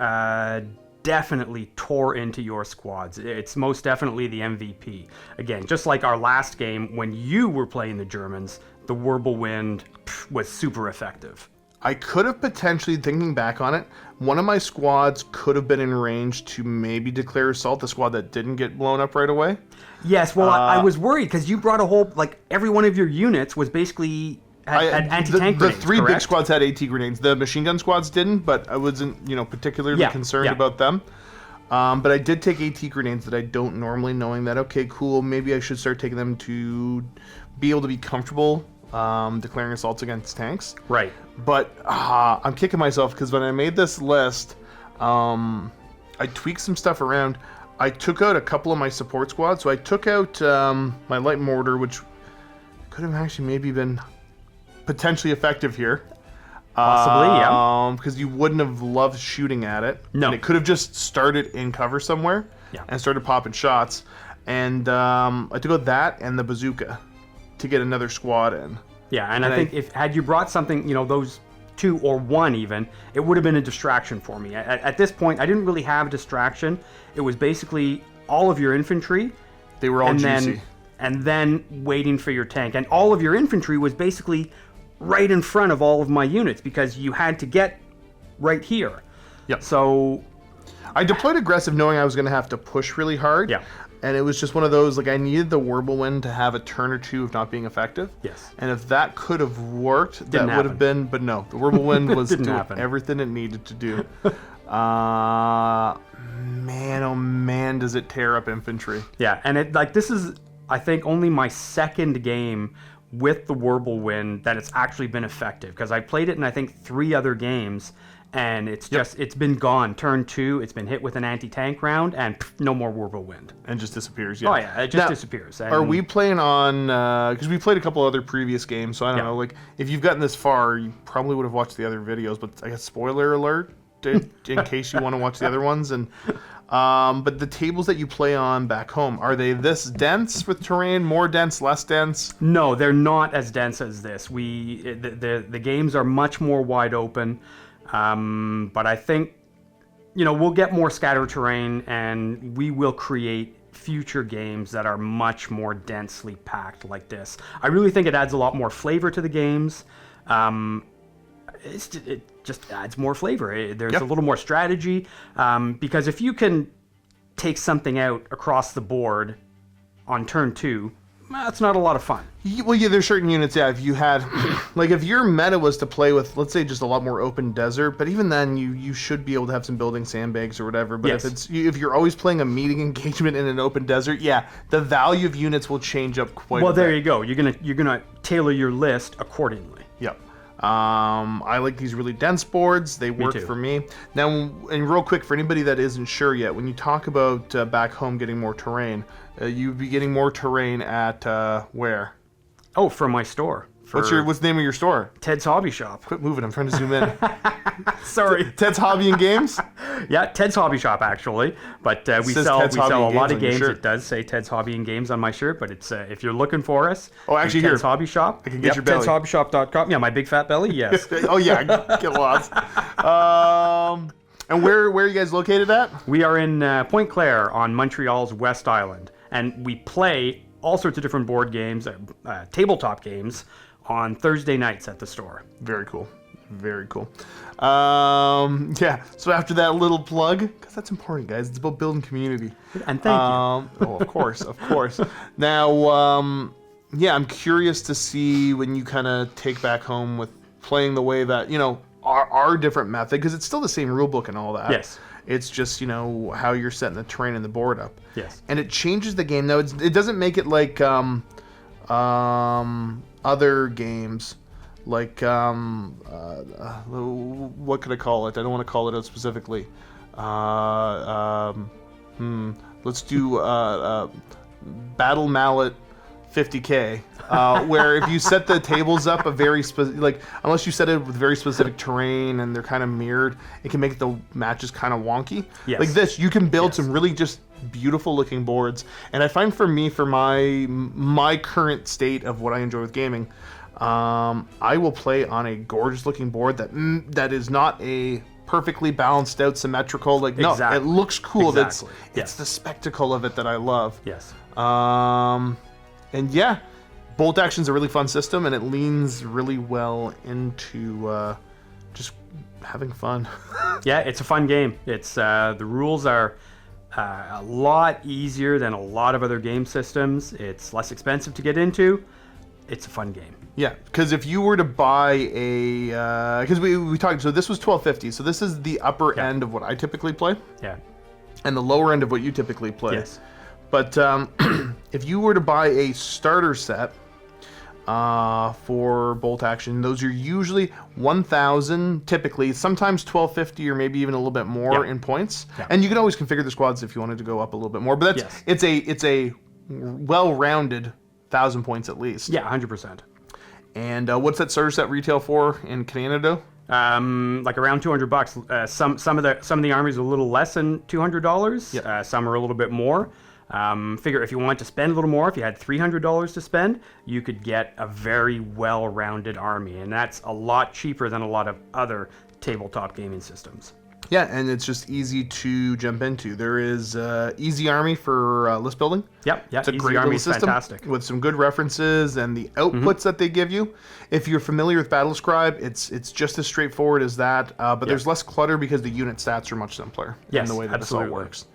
definitely tore into your squads. It's most definitely the MVP. Again, just like our last game, when you were playing the Germans, the Whirlwind was super effective. I could have potentially, thinking back on it, one of my squads could have been in range to maybe declare assault, the squad that didn't get blown up right away. Yes, well, I was worried because you brought a whole, every one of your units was basically had anti-tank grenades, the three correct? big squads had AT grenades. The machine gun squads didn't, but I wasn't, particularly concerned about them. But I did take AT grenades that I don't normally, knowing that, okay, cool, maybe I should start taking them to be able to be comfortable declaring assaults against tanks. Right. But I'm kicking myself because when I made this list, I tweaked some stuff around. I took out a couple of my support squads. So I took out my light mortar, which could have actually maybe been potentially effective here. Possibly, yeah. Because you wouldn't have loved shooting at it. No. And it could have just started in cover somewhere and started popping shots. And I took out that and the bazooka to get another squad in. Yeah, and I think had you brought something, those two or one even, it would have been a distraction for me. At this point, I didn't really have a distraction. It was basically all of your infantry. They were all juicy. And then waiting for your tank. And all of your infantry was basically right in front of all of my units because you had to get right here. Yep. So I deployed aggressive knowing I was going to have to push really hard. Yeah. And it was just one of those, I needed the Whirlwind to have a turn or two of not being effective. Yes. And if that could have worked, Didn't that would happen. have been, but no, the Whirlwind was doing happen. everything it needed to do. Man, oh man, does it tear up infantry. Yeah, and this is, I think, only my second game with the Whirlwind that it's actually been effective because I played it in, I think, 3 other games. And it's it's been gone. Turn 2, it's been hit with an anti-tank round, and no more Whirlwind. And just disappears, yeah. Oh, yeah, it just disappears. And are we playing on, because we played a couple other previous games, so I don't know, if you've gotten this far, you probably would have watched the other videos, but I guess spoiler alert, in case you want to watch the other ones. And but the tables that you play on back home, are they this dense with terrain, more dense, less dense? No, they're not as dense as this. The games are much more wide open. But I think, we'll get more scatter terrain and we will create future games that are much more densely packed like this. I really think it adds a lot more flavor to the games. It just adds more flavor. There's a little more strategy. Because if you can take something out across the board on turn 2, that's not a lot of fun. Well, yeah, there's certain units, if you had, if your meta was to play with, let's say, just a lot more open desert, but even then, you should be able to have some building sandbags or whatever, but if you're always playing a meeting engagement in an open desert, the value of units will change up quite a bit. Well, there you go. You're gonna tailor your list accordingly. Yep. I like these really dense boards. They work for me. Now, and real quick, for anybody that isn't sure yet, when you talk about back home getting more terrain, you'd be getting more terrain at where? Oh, from my store. What's the name of your store? Ted's Hobby Shop. Quit moving. I'm trying to zoom in. Sorry. Ted's Hobby and Games? Yeah, Ted's Hobby Shop, actually. But we sell a lot of games. It does say Ted's Hobby and Games on my shirt, but it's if you're looking for us. Oh, actually, Ted's Hobby Shop. I can get your belly. Ted'sHobbyShop.com. Yeah, my big fat belly, yes. Oh, yeah, get lost. And where are you guys located at? We are in Pointe Claire on Montreal's West Island. And we play all sorts of different board games, tabletop games, on Thursday nights at the store. Very cool. Very cool. So after that little plug, because that's important, guys. It's about building community. And thank you. Oh, of course, of course. Now, I'm curious to see when you kind of take back home with playing the way that, our different method, because it's still the same rule book and all that. Yes. It's just, how you're setting the terrain and the board up. Yes. And it changes the game. Now, it doesn't make it like other games, like, what could I call it? I don't want to call it out specifically. Let's do Battle Mallet 50K. Where if you set the tables up unless you set it with very specific terrain and they're kind of mirrored, it can make the matches kind of wonky. Yes. Like this, you can build some really just beautiful looking boards. And I find for my current state of what I enjoy with gaming, I will play on a gorgeous looking board that is not a perfectly balanced out symmetrical. Like no, it looks cool. Exactly. It's the spectacle of it that I love. Yes. And yeah, bolt action's a really fun system, and it leans really well into just having fun. Yeah, it's a fun game. It's the rules are a lot easier than a lot of other game systems. It's less expensive to get into. It's a fun game. Yeah, because if you were to buy because we talked, so this was $12.50, so this is the upper end of what I typically play. Yeah. And the lower end of what you typically play. Yes. But if you were to buy a starter set for bolt action, those are usually 1,000 typically, sometimes 1,250 or maybe even a little bit more in points. Yeah. And you can always configure the squads if you wanted to go up a little bit more. But it's a well-rounded 1,000 points at least. Yeah, 100%. And what's that starter set retail for in Canada? Like around $200. Some of the armies are a little less than $200. Yep. Some are a little bit more. Figure if you want to spend a little more, if you had $300 to spend, you could get a very well-rounded army, and that's a lot cheaper than a lot of other tabletop gaming systems. Yeah, and it's just easy to jump into. There is Easy Army for list building. Yep. It's a Easy great Army little is system fantastic. with some good references and the outputs that they give you. If you're familiar with Battlescribe, it's just as straightforward as that, but there's less clutter because the unit stats are much simpler in the way that this all works.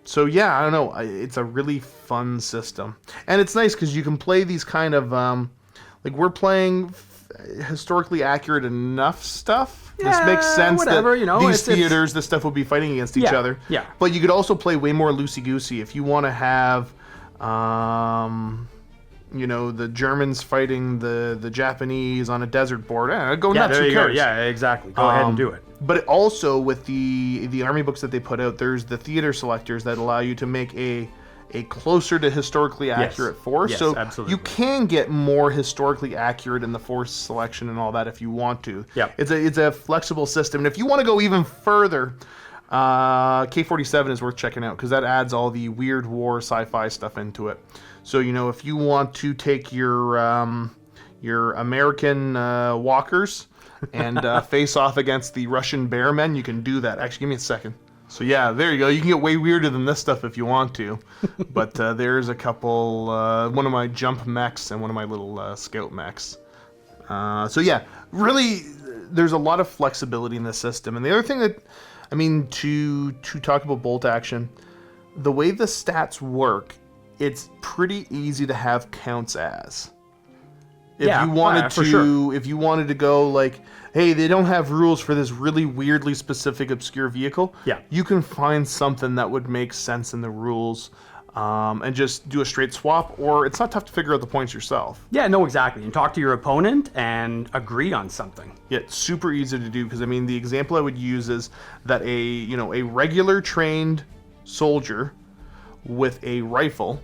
So yeah, I don't know. It's a really fun system, and it's nice because you can play these kind of like we're playing historically accurate enough stuff. This makes sense that these theaters, this stuff will be fighting against each other. Yeah. But you could also play way more loosey-goosey if you want to have, the Germans fighting the Japanese on a desert board. Go nuts, there who you cares? go. Yeah, exactly. Go ahead and do it. But also with the army books that they put out, there's the theater selectors that allow you to make a closer to historically accurate force. Yes, so absolutely. you can get more historically accurate in the force selection and all that if you want to. Yep. It's a flexible system. And if you want to go even further, K-47 is worth checking out because that adds all the weird war sci-fi stuff into it. So, if you want to take your American walkers and face off against the Russian bearmen, you can do that. Actually, give me a second. So yeah, there you go. You can get way weirder than this stuff if you want to. But there's a couple, one of my jump mechs and one of my little scout mechs. So yeah, really, there's a lot of flexibility in this system. And the other thing to talk about bolt action, the way the stats work, it's pretty easy to have counts as. If you wanted to go like, hey, they don't have rules for this really weirdly specific obscure vehicle, you can find something that would make sense in the rules and just do a straight swap, or it's not tough to figure out the points yourself. Yeah, no, exactly. And talk to your opponent and agree on something. Yeah, it's super easy to do because, the example I would use is that a regular trained soldier with a rifle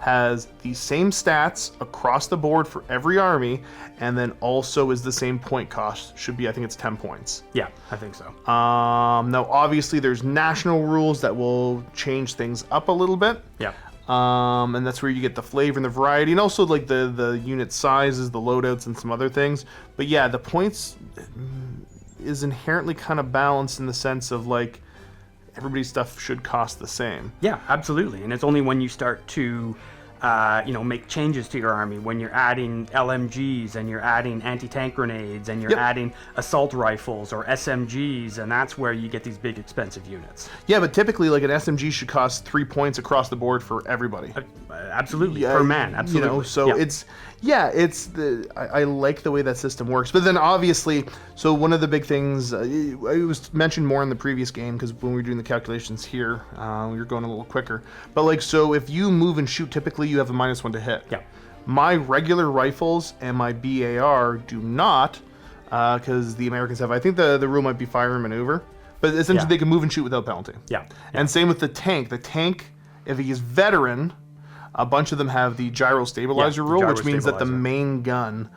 has the same stats across the board for every army, and then also is the same point cost. Should be, I think it's 10 points. Yeah, I think so. Now, obviously, there's national rules that will change things up a little bit. Yeah. And that's where you get the flavor and the variety, and also like the unit sizes, the loadouts, and some other things. But yeah, the points is inherently kind of balanced in the sense of like everybody's stuff should cost the same. Yeah, absolutely. And it's only when you start to make changes to your army, when you're adding LMGs and you're adding anti-tank grenades and you're adding assault rifles or SMGs, and that's where you get these big expensive units. Yeah, but typically like an SMG should cost 3 points across the board for everybody. Absolutely, per man, absolutely. I like the way that system works. But then obviously, so one of the big things, it was mentioned more in the previous game because when we were doing the calculations here, we were going a little quicker. But so if you move and shoot, typically you have a -1 to hit. Yeah. My regular rifles and my BAR do not, because the Americans have, I think the rule might be fire and maneuver, but essentially they can move and shoot without penalty. Yeah. And same with the tank. The tank, if he is veteran, A bunch of them have the gyro stabilizer the rule, gyro which means that the stabilizer. main gun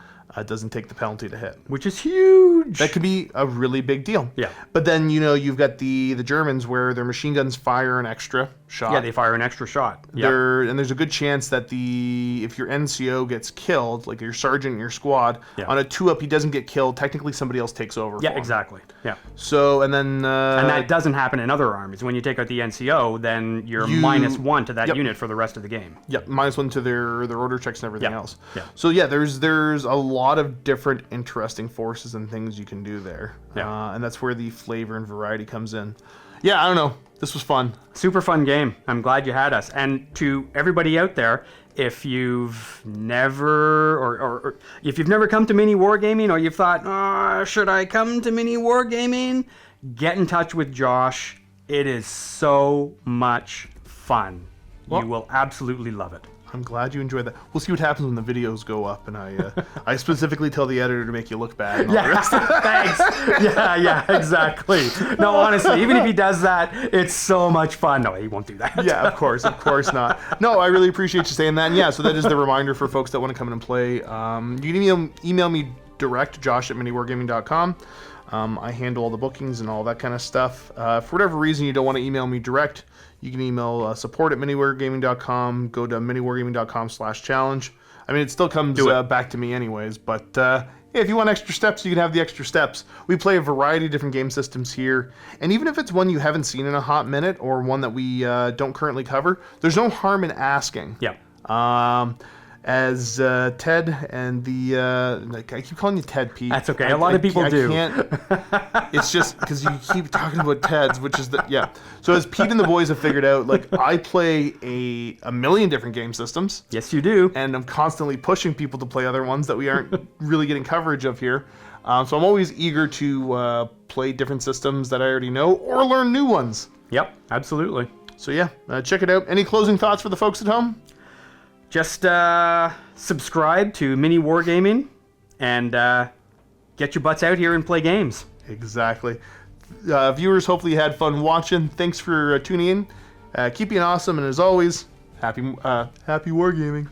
doesn't take the penalty to hit. Which is huge. That could be a really big deal. Yeah. But then, you've got the Germans where their machine guns fire an extra shot. Yeah, they fire an extra shot. Yeah. And there's a good chance that if your NCO gets killed, like your sergeant in your squad, Yeah. on a 2-up he doesn't get killed, technically somebody else takes over for Yeah, him. exactly. Yeah. So, and then... And that doesn't happen in other armies. When you take out the NCO, then you're -1 to that Yep. unit for the rest of the game. Yeah, -1 to their order checks and everything Yeah. else. Yeah. So yeah, there's a lot of different interesting forces and things you can do there. Yeah. And that's where the flavor and variety comes in. Yeah, I don't know. This was fun. Super fun game. I'm glad you had us. And to everybody out there, if you've never or if you've never come to mini wargaming, or you've thought, should I come to mini wargaming? Get in touch with Josh. It is so much fun. Well- You will absolutely love it. I'm glad you enjoyed that. We'll see what happens when the videos go up, and I specifically tell the editor to make you look bad. And all the Yeah, rest. thanks. Yeah, exactly. No, honestly, even if he does that, it's so much fun. No, he won't do that. Yeah, of course not. No, I really appreciate you saying that. And yeah, so that is the reminder for folks that want to come in and play. You can email me direct, josh@miniwargaming.com. I handle all the bookings and all that kind of stuff. For whatever reason you don't want to email me direct, you can email support@miniwargaming.com. Go to miniwargaming.com/challenge. I mean, it still comes back to me anyways, but yeah, if you want extra steps, you can have the extra steps. We play a variety of different game systems here, and even if it's one you haven't seen in a hot minute or one that we don't currently cover, there's no harm in asking. Yeah. As Ted and I keep calling you Ted, Pete. That's okay. A lot of people do. I can't. It's just because you keep talking about Ted's, which is yeah. So as Pete and the boys have figured out, like I play a million different game systems. Yes, you do. And I'm constantly pushing people to play other ones that we aren't really getting coverage of here. So I'm always eager to play different systems that I already know or learn new ones. Yep, absolutely. So yeah, check it out. Any closing thoughts for the folks at home? Just subscribe to Mini Wargaming and get your butts out here and play games. Exactly. Viewers, hopefully you had fun watching. Thanks for tuning in. Keep being awesome, and as always, happy wargaming.